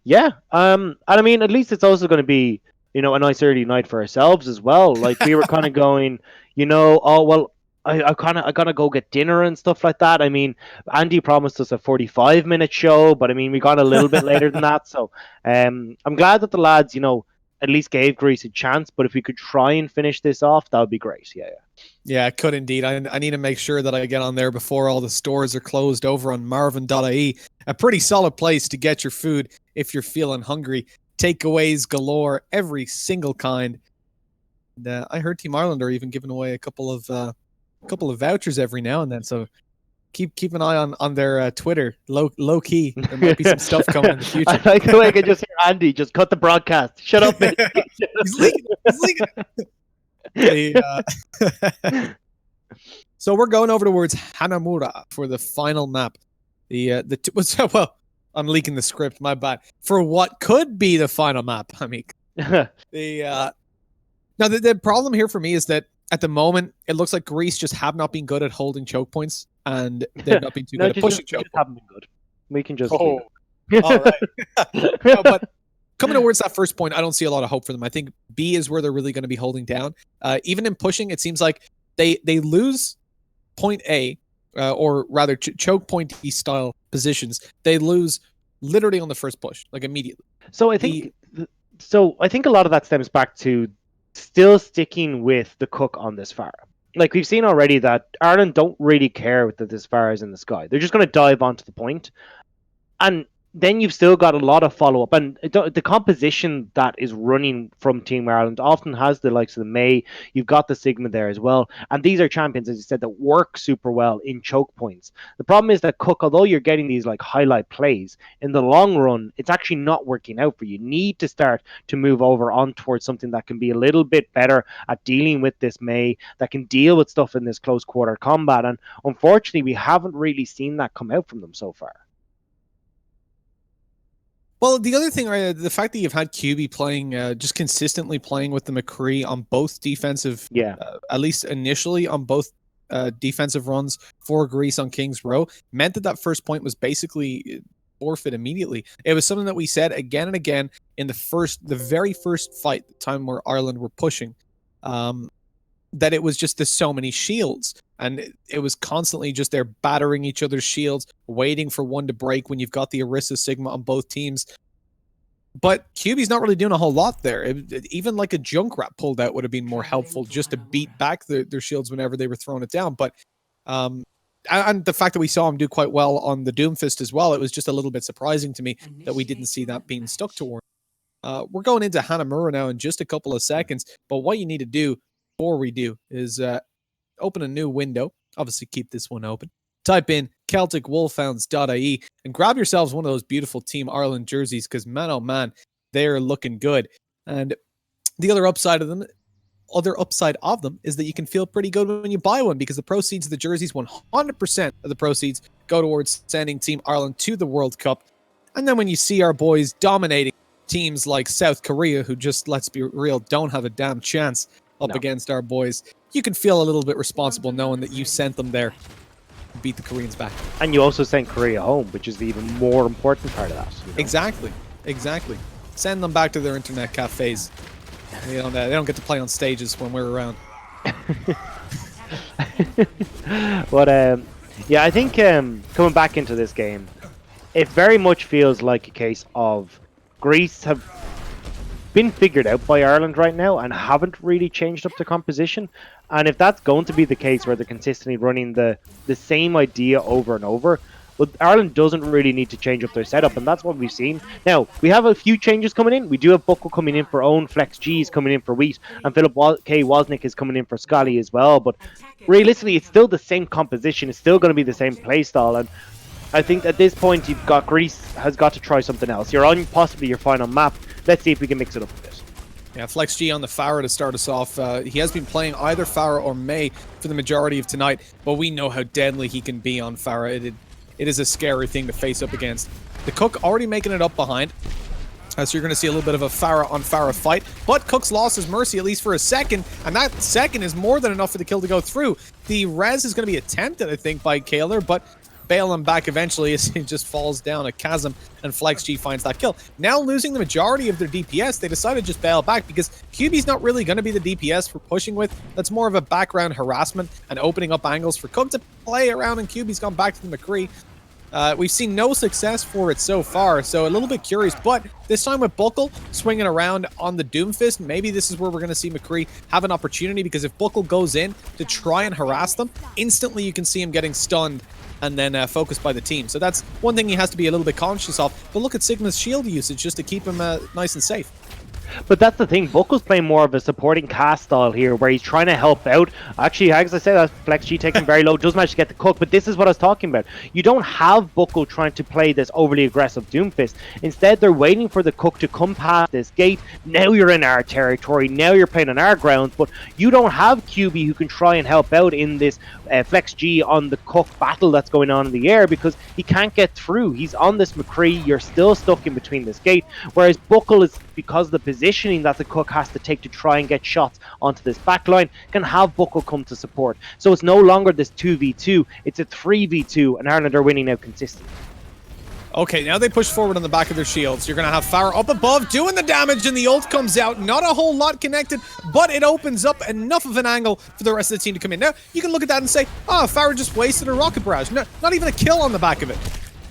Yeah, and I mean, at least it's also going to be, a nice early night for ourselves as well. Like, we were kind of going, oh, well, I gotta go get dinner and stuff like that. I mean, Andy promised us a 45-minute show, but I mean, we got a little bit later than that. So I'm glad that the lads, at least gave Greece a chance. But if we could try and finish this off, that would be great. Yeah. Yeah, it could indeed. I need to make sure that I get on there before all the stores are closed over on Marvin.ie. A pretty solid place to get your food if you're feeling hungry. Takeaways galore, every single kind. And, I heard Team Ireland are even giving away a couple of vouchers every now and then. So keep an eye on their Twitter. Low key, there might be some stuff coming in the future. I like the way I can just hear Andy just cut the broadcast. Shut up, mate. He's leaking it. He's leaking it. So we're going over towards Hanamura for the final map. Well, I'm leaking the script. My bad. For what could be the final map. I mean, now the problem here for me is that at the moment it looks like Greece just have not been good at holding choke points, and they've not been too good at pushing choke points. Haven't been good. We can just. All right. No, but coming towards that first point, I don't see a lot of hope for them. I think B is where they're really going to be holding down. Even in pushing, it seems like they lose point A, or rather choke point E style positions. They lose literally on the first push, like immediately. So I think a lot of that stems back to still sticking with the cook on this Farah. Like we've seen already that Ireland don't really care that this Farah is in the sky. They're just going to dive onto the point. And then you've still got a lot of follow-up. And the composition that is running from Team Ireland often has the likes of the May. You've got the Sigma there as well. And these are champions, as you said, that work super well in choke points. The problem is that Cook, although you're getting these like highlight plays, in the long run, it's actually not working out for you. You need to start to move over on towards something that can be a little bit better at dealing with this May, that can deal with stuff in this close quarter combat. And unfortunately, we haven't really seen that come out from them so far. Well, the other thing, the fact that you've had QB playing, just consistently playing with the McCree on both defensive, at least initially on both defensive runs for Greece on King's Row, meant that first point was basically forfeit immediately. It was something that we said again and again in the very first fight, the time where Ireland were pushing, that it was just there's so many shields. And it was constantly just there battering each other's shields, waiting for one to break when you've got the Orisa Sigma on both teams. But QB's not really doing a whole lot there. Even like a Junkrat pulled out would have been more helpful just to beat back their shields whenever they were throwing it down. But and the fact that we saw him do quite well on the Doomfist as well, it was just a little bit surprising to me that we didn't see that being stuck toward. We're going into Hanamura now in just a couple of seconds. But what you need to do before we do is open a new window. Obviously, keep this one open. Type in CelticWolfhounds.ie and grab yourselves one of those beautiful Team Ireland jerseys because, man, oh man, they're looking good. And the other upside of them is that you can feel pretty good when you buy one because the proceeds of the jerseys, 100% of the proceeds go towards sending Team Ireland to the World Cup. And then when you see our boys dominating teams like South Korea, who just, let's be real, don't have a damn chance against our boys, you can feel a little bit responsible knowing that you sent them there to beat the Koreans back. And you also sent Korea home, which is the even more important part of that. You know? Exactly. Send them back to their internet cafes. They don't get to play on stages when we're around. But I think coming back into this game, it very much feels like a case of Greece have been figured out by Ireland right now and haven't really changed up the composition. And if that's going to be the case where they're consistently running the same idea over and over, well, Ireland doesn't really need to change up their setup, and that's what we've seen. Now, we have a few changes coming in. We do have Buckle coming in for Own, Flex G is coming in for Wheat, and Philip K. Wozniak is coming in for Scully as well. But realistically, it's still the same composition. It's still going to be the same playstyle, and I think at this point, Greece has got to try something else. You're on possibly your final map. Let's see if we can mix it up a bit. Yeah, Flex G on the Farah to start us off. He has been playing either Farah or May for the majority of tonight, but we know how deadly he can be on Farah. It is a scary thing to face up against. The Cook already making it up behind. So you're going to see a little bit of a Farah on Farah fight, but Cook's lost his mercy at least for a second, and that second is more than enough for the kill to go through. The res is going to be attempted, I think, by Kaler, but bail him back eventually as he just falls down a chasm, and Flex G finds that kill. Now losing the majority of their DPS, they decided to just bail back because QB's not really going to be the DPS for pushing with. That's more of a background harassment and opening up angles for Cook to play around, and QB's gone back to the McCree. We've seen no success for it so far, so a little bit curious. But this time with Buckle swinging around on the Doomfist, maybe this is where we're going to see McCree have an opportunity, because if Buckle goes in to try and harass them, instantly you can see him getting stunned and then focused by the team. So that's one thing he has to be a little bit conscious of. But look at Sigma's shield usage just to keep him nice and safe. But that's the thing, Buckle's playing more of a supporting cast style here, where he's trying to help out. Actually, as I said, that Flex G taking very low, does manage to get the cook, but this is what I was talking about. You don't have Buckle trying to play this overly aggressive Doomfist. Instead, they're waiting for the cook to come past this gate. Now you're in our territory, now you're playing on our ground, but you don't have QB who can try and help out in this Flex G on the cook battle that's going on in the air, because he can't get through. He's on this McCree, you're still stuck in between this gate, whereas Buckle is, because of the positioning that the cook has to take to try and get shots onto this backline, can have Buckle come to support. So it's no longer this 2v2, it's a 3v2, and Ireland are winning now consistently. Okay, now they push forward on the back of their shields. You're going to have Farah up above doing the damage, and the ult comes out. Not a whole lot connected, but it opens up enough of an angle for the rest of the team to come in. Now, you can look at that and say, oh, Farah just wasted a rocket barrage. No, not even a kill on the back of it.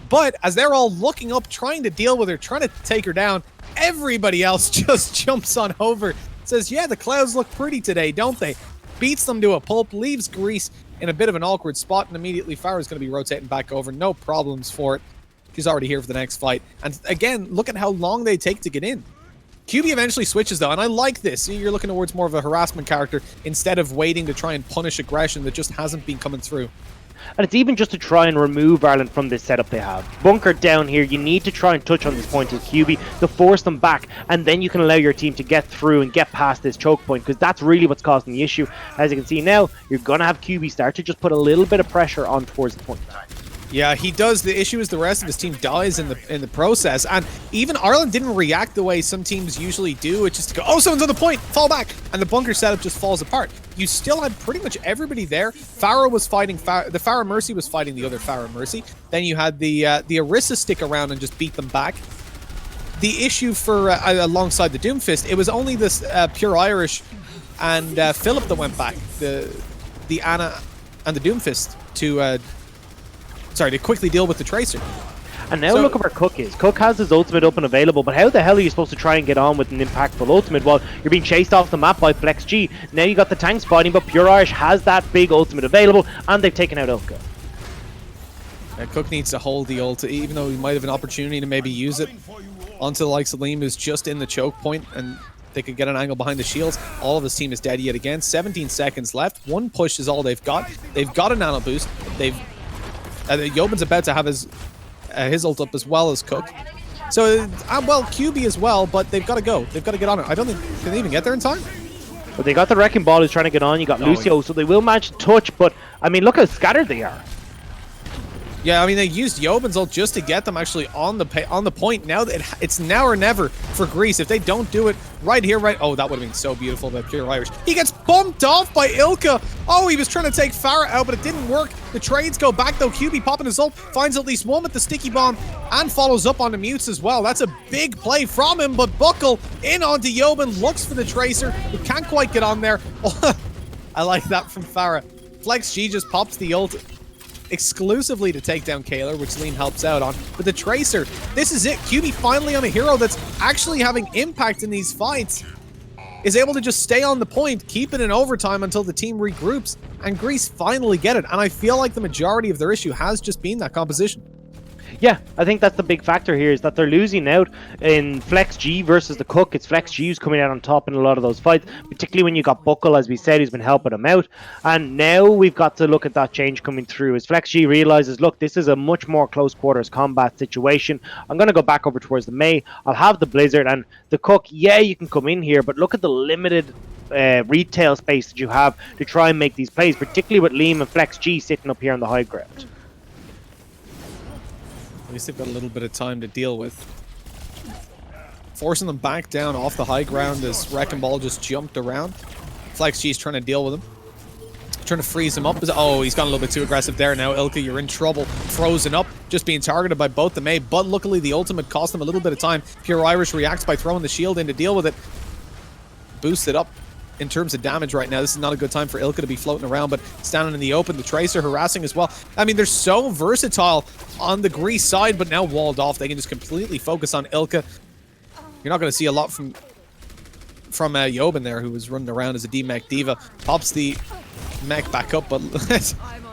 But as they're all looking up, trying to deal with her, trying to take her down, everybody else just jumps on over. Says, yeah, the clouds look pretty today, don't they? Beats them to a pulp, leaves Grease in a bit of an awkward spot, and immediately Farah's going to be rotating back over. No problems for it. She's already here for the next fight. And again, look at how long they take to get in. QB eventually switches, though, and I like this. You're looking towards more of a harassment character instead of waiting to try and punish aggression that just hasn't been coming through. And it's even just to try and remove Ireland from this setup they have. Bunker down here, you need to try and touch on this point as QB to force them back, and then you can allow your team to get through and get past this choke point, because that's really what's causing the issue. As you can see now, you're going to have QB start to just put a little bit of pressure on towards the point. Yeah, he does. The issue is the rest of his team dies in the process, and even Ireland didn't react the way some teams usually do. It's just to go, oh, someone's on the point, fall back, and the bunker setup just falls apart. You still had pretty much everybody there. Farah was fighting, the Farah Mercy was fighting the other Farah Mercy. Then you had the Orisa stick around and just beat them back. The issue for alongside the Doomfist, it was only this Pure Irish and Philip that went back, the Anna and the Doomfist to quickly deal with the Tracer. And now look at where Cook is. Cook has his ultimate up and available, but how the hell are you supposed to try and get on with an impactful ultimate while you're being chased off the map by Flex G? Now you got the tanks fighting, but Pure Irish has that big ultimate available, and they've taken out Ilka. Cook needs to hold the ult, even though he might have an opportunity to maybe use it onto the likes of Liam, who's just in the choke point, and they could get an angle behind the shields. All of his team is dead yet again. 17 seconds left. One push is all they've got. They've got a nano boost. Yobin's about to have his ult up as well as Cook. So, well, QB as well, but they've got to go. They've got to get on it. I don't think, can they even get there in time? But they got the Wrecking Ball who's trying to get on. You got Lucio, so they will manage to touch, but, I mean, look how scattered they are. Yeah, I mean, they used Yobin's ult just to get them actually on the point. Now it's now or never for Greece. If they don't do it right here, oh, that would have been so beautiful by Pure Irish. He gets bumped off by Ilka. Oh, he was trying to take Farah out, but it didn't work. The trades go back, though. QB popping his ult, finds at least one with the sticky bomb, and follows up on the mutes as well. That's a big play from him, but Buckle in onto Yobin, looks for the Tracer. He can't quite get on there. I like that from Farah. Flex G just pops the ult exclusively to take down Kaler, which Liam helps out on. But the Tracer, this is it. QB finally on a hero that's actually having impact in these fights. Is able to just stay on the point, keep it in overtime until the team regroups, and Greece finally get it. And I feel like the majority of their issue has just been that composition. Yeah, I think that's the big factor here, is that they're losing out in Flex G versus the Cook. It's Flex G who's coming out on top in a lot of those fights, particularly when you got Buckle, as we said, who's been helping them out. And now we've got to look at that change coming through as Flex G realizes, look, this is a much more close quarters combat situation. I'm going to go back over towards the May. I'll have the Blizzard, and the Cook, yeah, you can come in here, but look at the limited retail space that you have to try and make these plays, particularly with Liam and Flex G sitting up here on the high ground. At least they've got a little bit of time to deal with. Forcing them back down off the high ground as Wrecking Ball just jumped around. Flex G's trying to deal with him. Trying to freeze him up. Oh, he's gone a little bit too aggressive there now. Ilka, you're in trouble. Frozen up. Just being targeted by both the May. But luckily, the ultimate cost them a little bit of time. Pure Irish reacts by throwing the shield in to deal with it. Boost it up. in terms of damage right now. This is not a good time for Ilka to be floating around, but standing in the open. The Tracer harassing as well. I mean, they're so versatile on the Grease side, but now walled off. They can just completely focus on Ilka. You're not going to see a lot from Yobin there, who was running around as a D-Mech Diva. Pops the mech back up, but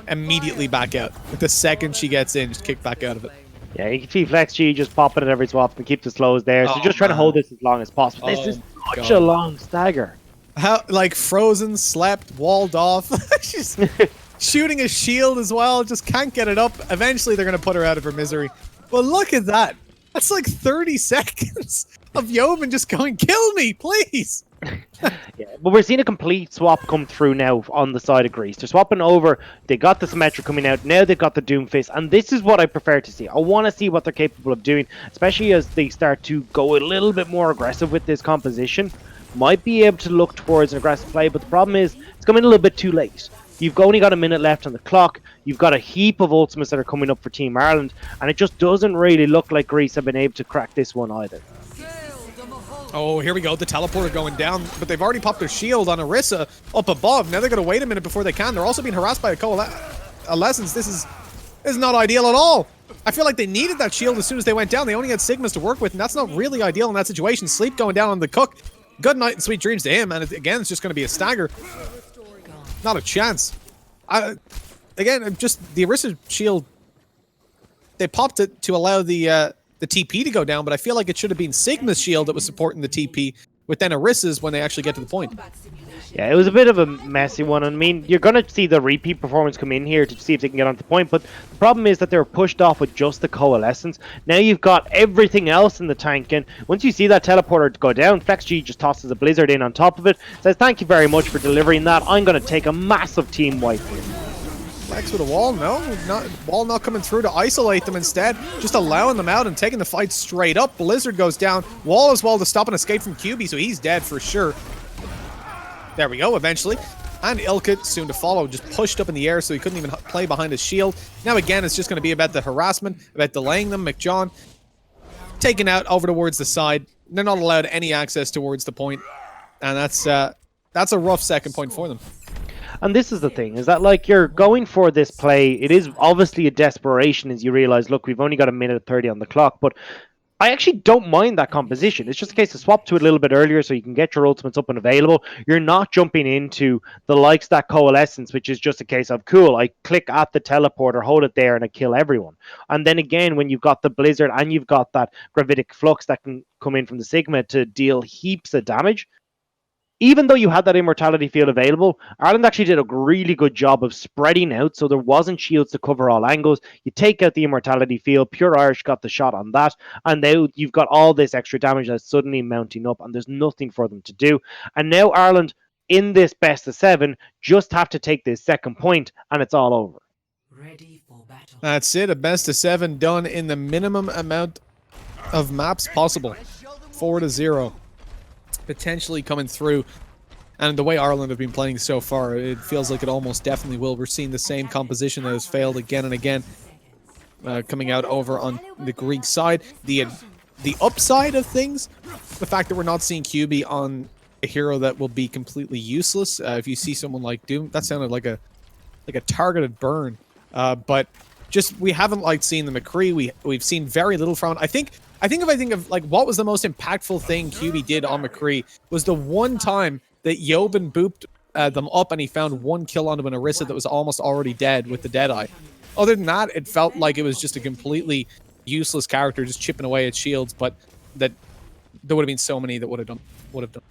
immediately back out. The second she gets in, just kick back out of it. Yeah, you can see Flex G just popping at every swap and keep the slows there. So just trying to hold this as long as possible. This is such a long stagger. How, like, frozen, slept, walled off. She's shooting a shield as well. Just can't get it up. Eventually, they're going to put her out of her misery. Well, look at that. That's like 30 seconds of Yobin just going, kill me, please. Yeah, but we're seeing a complete swap come through now on the side of Grease. They're swapping over. They got the Symmetra coming out. Now they've got the Doomfist. And this is what I prefer to see. I want to see what they're capable of doing, especially as they start to go a little bit more aggressive with this composition. Might be able to look towards an aggressive play, but the problem is it's coming a little bit too late. You've only got a minute left on the clock. You've got a heap of ultimates that are coming up for Team Ireland, and it just doesn't really look like Greece have been able to crack this one either. Oh, here we go. The teleporter going down, but they've already popped their shield on Orisa up above. Now they're going to wait a minute before they can. They're also being harassed by a Coalescence. This is not ideal at all. I feel like they needed that shield as soon as they went down. They only had Sigmas to work with, and that's not really ideal in that situation. Sleep going down on the Cook. Good night and sweet dreams to him, and again, it's just going to be a stagger. Not a chance. Again, just the Orisa shield, they popped it to allow the TP to go down, but I feel like it should have been Sigma's shield that was supporting the TP, with then Orisa's when they actually get to the point. Yeah, it was a bit of a messy one. I mean, you're going to see the repeat performance come in here to see if they can get onto the point, but the problem is that they were pushed off with just the Coalescence. Now you've got everything else in the tank, and once you see that teleporter go down, FlexG just tosses a Blizzard in on top of it, says thank you very much for delivering that. I'm going to take a massive team wipe here. Flex with a wall, wall not coming through to isolate them, instead just allowing them out and taking the fight straight up. Blizzard goes down, wall as well to stop an escape from QB, so he's dead for sure. There we go, eventually. And Ilka soon to follow, just pushed up in the air so he couldn't even play behind his shield. Now again, it's just going to be about the harassment, about delaying them. McJohn taken out over towards the side. They're not allowed any access towards the point, and that's a rough second point for them. And this is the thing, is that like you're going for this play, it is obviously a desperation as you realize, look, we've only got a minute 30 on the clock, but I actually don't mind that composition. It's just a case of swap to it a little bit earlier so you can get your ultimates up and available. You're not jumping into the likes that Coalescence, which is just a case of, cool, I click at the teleporter, hold it there, and I kill everyone. And then again, when you've got the Blizzard and you've got that Gravitic Flux that can come in from the Sigma to deal heaps of damage, even though you had that immortality field available, Ireland actually did a really good job of spreading out, so there wasn't shields to cover all angles. You take out the immortality field, Pure Irish got the shot on that, and now you've got all this extra damage that's suddenly mounting up, and there's nothing for them to do. And now Ireland, in this best of 7, just have to take this second point, and it's all over. Ready for battle. That's it, a best of 7 done in the minimum amount of maps possible. 4-0. Potentially coming through, and the way Ireland have been playing so far, it feels like it almost definitely will. We're seeing the same composition that has failed again and again, coming out over on the Greek side. The upside of things, the fact that we're not seeing QB on a hero that will be completely useless. If you see someone like Doom, that sounded like a targeted burn, but just we haven't liked seeing the McCree. We've seen very little from it. I think if I think of like what was the most impactful thing QB did on McCree was the one time that Yobin booped them up and he found one kill onto an Orisa that was almost already dead with the Deadeye. Other than that, it felt like it was just a completely useless character just chipping away at shields, but that there would have been so many that would have done.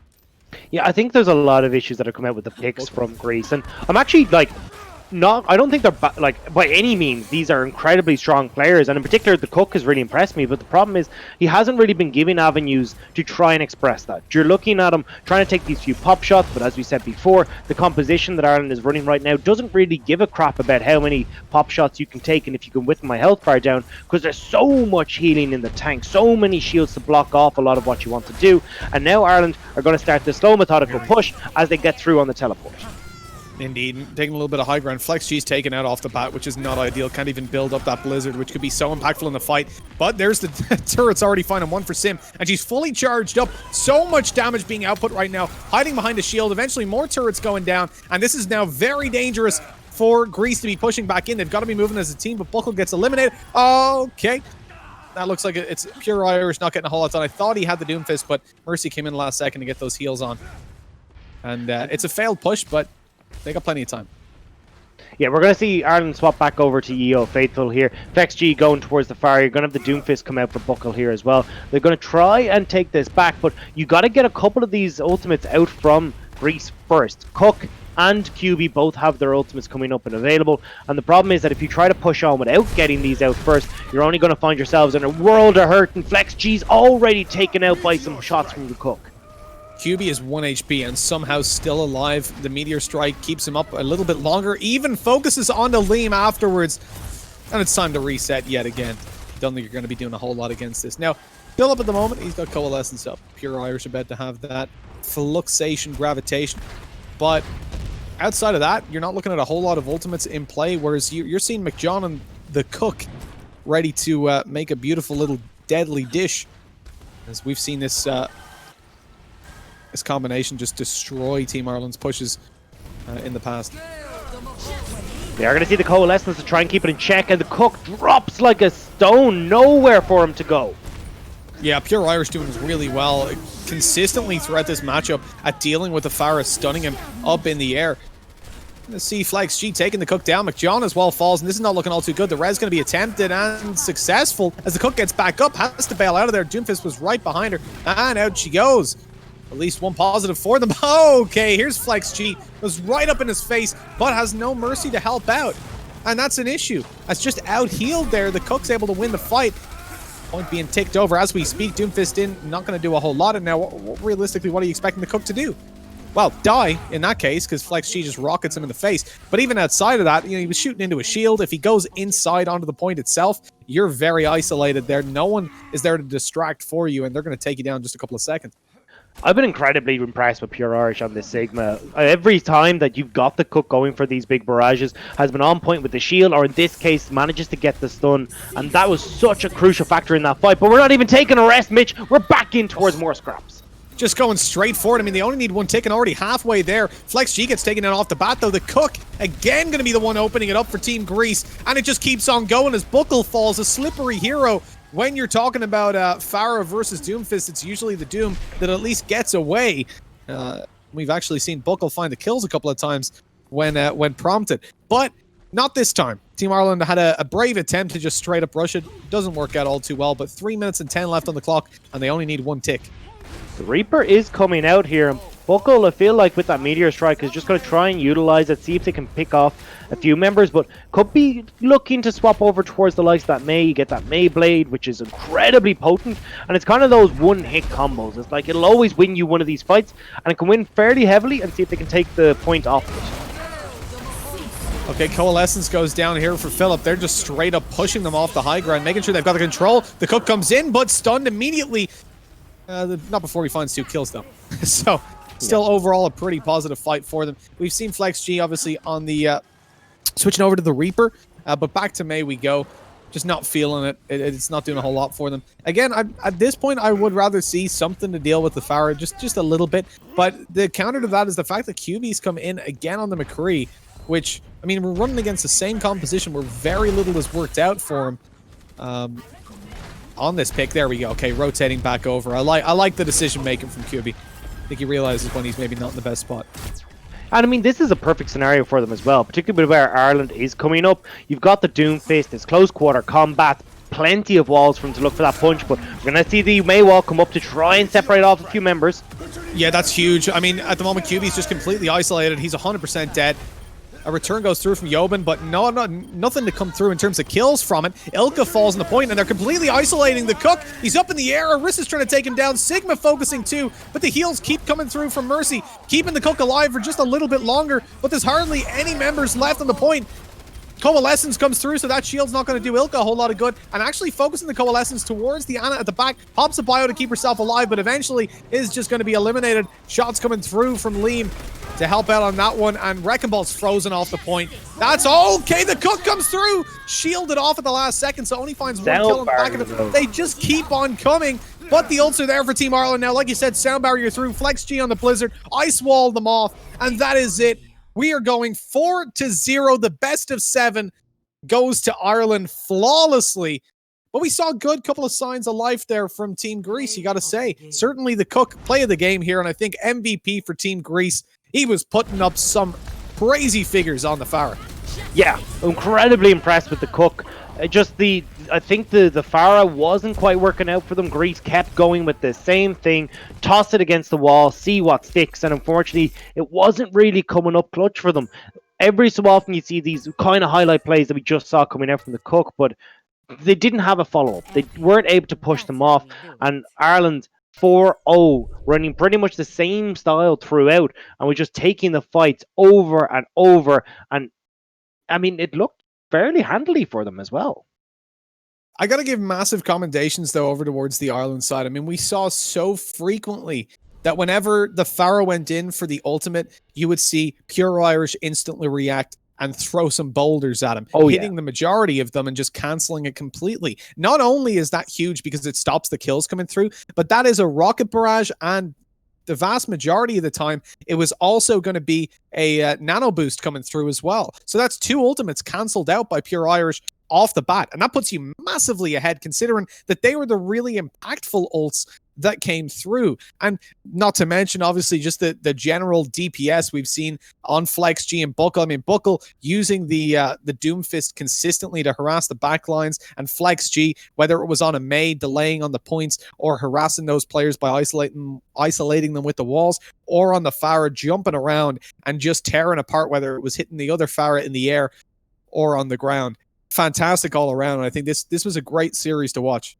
Yeah, I think there's a lot of issues that have come out with the picks from Greece, and I'm actually like I don't think they're like by any means these are incredibly strong players, and in particular the Cook has really impressed me, but the problem is he hasn't really been given avenues to try and express that. You're looking at him trying to take these few pop shots, but as we said before, the composition that Ireland is running right now doesn't really give a crap about how many pop shots you can take and if you can whittle my health bar down, because there's so much healing in the tank, so many shields to block off a lot of what you want to do. And now Ireland are going to start the slow methodical push as they get through on the teleport. Indeed, taking a little bit of high ground. Flex G's taken out off the bat, which is not ideal. Can't even build up that Blizzard, which could be so impactful in the fight. But there's the turret's already finding one for Sim, and she's fully charged up. So much damage being output right now, hiding behind a shield. Eventually, more turrets going down, and this is now very dangerous for Grease to be pushing back in. They've got to be moving as a team, but Buckle gets eliminated. Okay. That looks like it's pure Irish not getting a whole lot done. I thought he had the Doomfist, but Mercy came in last second to get those heals on. And it's a failed push, but they got plenty of time. Yeah, we're going to see Ireland swap back over to EO Faithful here. Flex G going towards the fire. You're going to have the Doomfist come out for Buckle here as well. They're going to try and take this back, but you got to get a couple of these ultimates out from Grease first. Cook and QB both have their ultimates coming up and available. And the problem is that if you try to push on without getting these out first, you're only going to find yourselves in a world of hurt. And Flex G's already taken out by some shots from the Cook. QB is 1 HP and somehow still alive. The Meteor Strike keeps him up a little bit longer, even focuses on the Liam afterwards. And it's time to reset yet again. Don't think you're going to be doing a whole lot against this. Now, Bill up at the moment, he's got Coalescence up. Pure Irish about to have that. Fluxation, Gravitation. But outside of that, you're not looking at a whole lot of ultimates in play, whereas you're seeing McJohn and the Cook ready to make a beautiful little deadly dish. As we've seen this this combination just destroy Team Ireland's pushes in the past. They are going to see the Coalescence to try and keep it in check, and the Cook drops like a stone. Nowhere for him to go. Yeah, Pure Irish doing really well consistently throughout this matchup at dealing with the Farah, stunning him up in the air. Let's see Flex G taking the Cook down. McJohn as well falls, and this is not looking all too good. The res going to be attempted and successful as the Cook gets back up, has to bail out of there. Doomfist was right behind her, and out she goes. At least one positive for them. Okay, here's Flex G. Goes right up in his face, but has no mercy to help out. And that's an issue. That's just out-healed there. The Cook's able to win the fight. Point being ticked over as we speak. Doomfist in, not going to do a whole lot. And now, realistically, what are you expecting the Cook to do? Well, die in that case, because Flex G just rockets him in the face. But even outside of that, you know, he was shooting into a shield. If he goes inside onto the point itself, you're very isolated there. No one is there to distract for you, and they're going to take you down in just a couple of seconds. I've been incredibly impressed with Pure Irish on this Sigma. Every time that you've got the Cook going for these big barrages, has been on point with the shield, or in this case, manages to get the stun. And that was such a crucial factor in that fight. But we're not even taking a rest, Mitch. We're back in towards more scraps. Just going straight forward. I mean, they only need one tick and already halfway there. Flex G gets taken out off the bat, though. The Cook, again, going to be the one opening it up for Team Grease. And it just keeps on going as Buckle falls, a slippery hero. When you're talking about Farah versus Doomfist, it's usually the Doom that at least gets away. We've actually seen Buckle find the kills a couple of times when prompted. But not this time. Team Ireland had a brave attempt to just straight up rush it. Doesn't work out all too well, but 3 minutes and 10 left on the clock, and they only need one tick. The Reaper is coming out here. Buckle, I feel like with that Meteor Strike, is just going to try and utilize it, see if they can pick off a few members, but could be looking to swap over towards the likes of that May. You get that May Blade, which is incredibly potent, and it's kind of those one-hit combos. It's like it'll always win you one of these fights, and it can win fairly heavily and see if they can take the point off it. Okay, Coalescence goes down here for Philip. They're just straight up pushing them off the high ground, making sure they've got the control. The Cook comes in, but stunned immediately. Not before he finds 2 kills, though. So, still overall a pretty positive fight for them. We've seen Flex G, obviously, on the switching over to the Reaper, but back to May we go. Just not feeling it. It's not doing a whole lot for them. Again, at this point, I would rather see something to deal with the Farah, just a little bit. But the counter to that is the fact that QB's come in again on the McCree, which, I mean, we're running against the same composition where very little has worked out for him. On this pick, there we go. Okay, rotating back over. I like the decision making from QB. I think he realizes when he's maybe not in the best spot. And I mean, this is a perfect scenario for them as well, particularly where Ireland is coming up. You've got the Doomfist, it's close quarter combat, plenty of walls for him to look for that punch, but we're going to see the May wall come up to try and separate off a few members. Yeah, that's huge. I mean, at the moment, QB's just completely isolated. He's 100% dead. A return goes through from Jobin, but nothing to come through in terms of kills from it. Ilka falls on the point, and they're completely isolating the Cook. He's up in the air. Arissa's trying to take him down. Sigma focusing too, but the heals keep coming through from Mercy, keeping the Cook alive for just a little bit longer, but there's hardly any members left on the point. Coalescence comes through, so that shield's not going to do Ilka a whole lot of good, and actually focusing the Coalescence towards the Ana at the back, pops a bio to keep herself alive, but eventually is just going to be eliminated. Shots coming through from Liam. to help out on that one, and Wrecking Ball's frozen off the point. That's okay. The cook comes through, shielded off at the last second, so only finds one kill in the back of it. They just keep on coming, but the ults are there for Team Ireland now. Like you said, sound barrier through, Flex G on the Blizzard, ice wall them off, and that is it. We are going 4-0. The best of 7 goes to Ireland flawlessly. But we saw a good couple of signs of life there from Team Greece, you got to say. Certainly the cook play of the game here, and I think MVP for Team Greece. He was putting up some crazy figures on the Pharah. Yeah, incredibly impressed with the cook. I think the Pharah wasn't quite working out for them. Greece kept going with the same thing, toss it against the wall, see what sticks, and unfortunately, it wasn't really coming up clutch for them. Every so often you see these kind of highlight plays that we just saw coming out from the cook, but they didn't have a follow-up. They weren't able to push them off, and Ireland 4-0, running pretty much the same style throughout, and we're just taking the fights over and over, and I mean, it looked fairly handily for them as well. I got to give massive commendations, though, over towards the Ireland side. I mean, we saw so frequently that whenever the Pharah went in for the ultimate, you would see Pure Irish instantly react and throw some boulders at him, hitting the majority of them and just canceling it completely. Not only is that huge because it stops the kills coming through, but that is a rocket barrage, and the vast majority of the time, it was also going to be a nano boost coming through as well. So that's 2 ultimates cancelled out by Pure Irish off the bat, and that puts you massively ahead considering that they were the really impactful ults that came through. And not to mention, obviously, just the general DPS we've seen on Flex G and Buckle. I mean, Buckle using the Doomfist consistently to harass the backlines, and Flex G, whether it was on a May delaying on the points or harassing those players by isolating them with the walls, or on the Pharah jumping around and just tearing apart, whether it was hitting the other Pharah in the air or on the ground. Fantastic all around. And I think this was a great series to watch.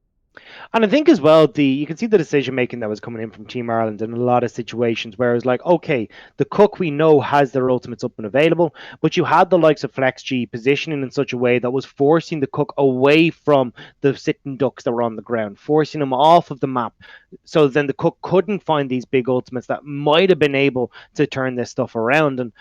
And I think as well, you can see the decision making that was coming in from Team Ireland in a lot of situations where it was like, okay, the cook we know has their ultimates up and available, but you had the likes of Flex G positioning in such a way that was forcing the cook away from the sitting ducks that were on the ground, forcing them off of the map. So then the cook couldn't find these big ultimates that might have been able to turn this stuff around. And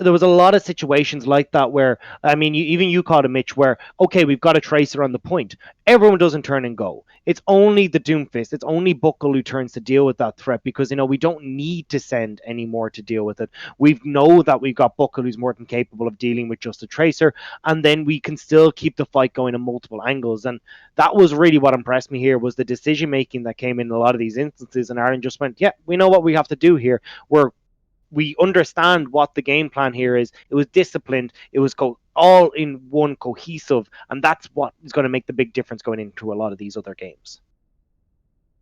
there was a lot of situations like that where, I mean, you caught a Mitch where, okay, we've got a tracer on the point. Everyone doesn't turn and go. It's only the Doomfist. It's only Buckle who turns to deal with that threat because, we don't need to send any more to deal with it. We know that we've got Buckle who's more than capable of dealing with just a tracer, and then we can still keep the fight going in multiple angles. And that was really what impressed me here, was the decision-making that came in a lot of these instances, and Aaron just went, yeah, we know what we have to do here. We understand what the game plan here is. It was disciplined. It was all in one cohesive, and that's what is going to make the big difference going into a lot of these other games.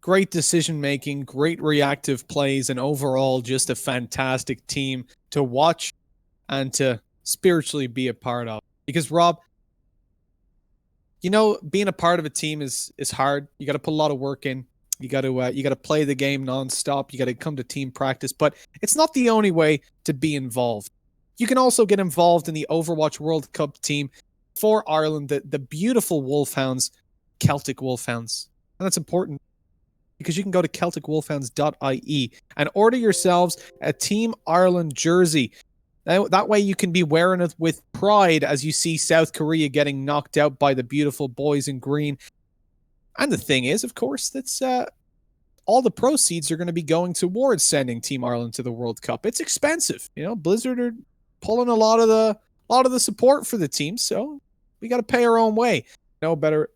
Great decision making, great reactive plays, and overall just a fantastic team to watch and to spiritually be a part of. Because Rob, being a part of a team is hard. You got to put a lot of work in. You got to play the game nonstop. You got to come to team practice, but it's not the only way to be involved. You can also get involved in the Overwatch World Cup team for Ireland, the beautiful Wolfhounds, Celtic Wolfhounds. And that's important because you can go to CelticWolfhounds.ie and order yourselves a Team Ireland jersey. That way you can be wearing it with pride as you see South Korea getting knocked out by the beautiful boys in green. And the thing is, of course, that's all the proceeds are going to be going towards sending Team Ireland to the World Cup. It's expensive, Blizzard are pulling a lot of the support for the team, so we got to pay our own way. No better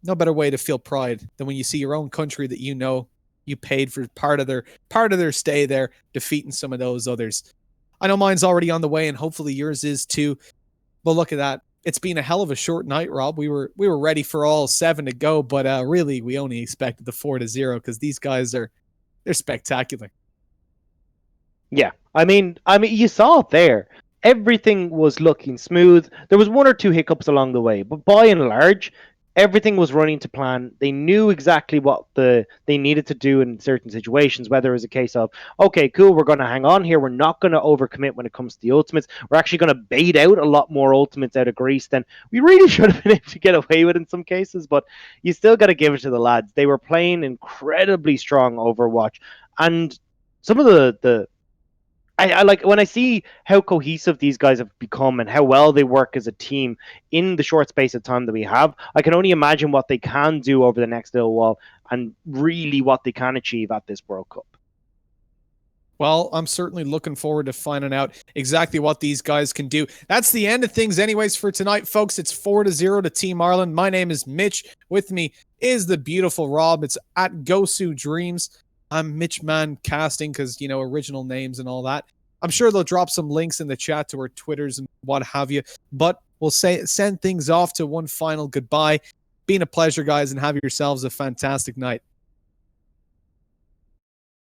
way to feel pride than when you see your own country that you paid for part of their stay there, defeating some of those others. I know mine's already on the way, and hopefully yours is too. But look at that. It's been a hell of a short night, Rob. We were ready for all 7 to go, but really we only expected the 4-0 because these guys they're spectacular. Yeah, I mean, you saw it there. Everything was looking smooth. There was 1 or 2 hiccups along the way, but by and large, everything was running to plan. They knew exactly what they needed to do in certain situations, whether it was a case of, okay, cool, we're going to hang on here. We're not going to overcommit when it comes to the ultimates. We're actually going to bait out a lot more ultimates out of Greece than we really should have been able to get away with in some cases, but you still got to give it to the lads. They were playing incredibly strong Overwatch, and some of the I like when I see how cohesive these guys have become and how well they work as a team in the short space of time that we have. I can only imagine what they can do over the next little while and really what they can achieve at this World Cup. Well, I'm certainly looking forward to finding out exactly what these guys can do. That's the end of things anyways for tonight, folks. It's 4-0 to Team Ireland. My name is Mitch. With me is the beautiful Rob. It's at Gosu Dreams. I'm Mitch Man Casting because, original names and all that. I'm sure they'll drop some links in the chat to our Twitters and what have you. But we'll send things off to one final goodbye. Been a pleasure, guys, and have yourselves a fantastic night.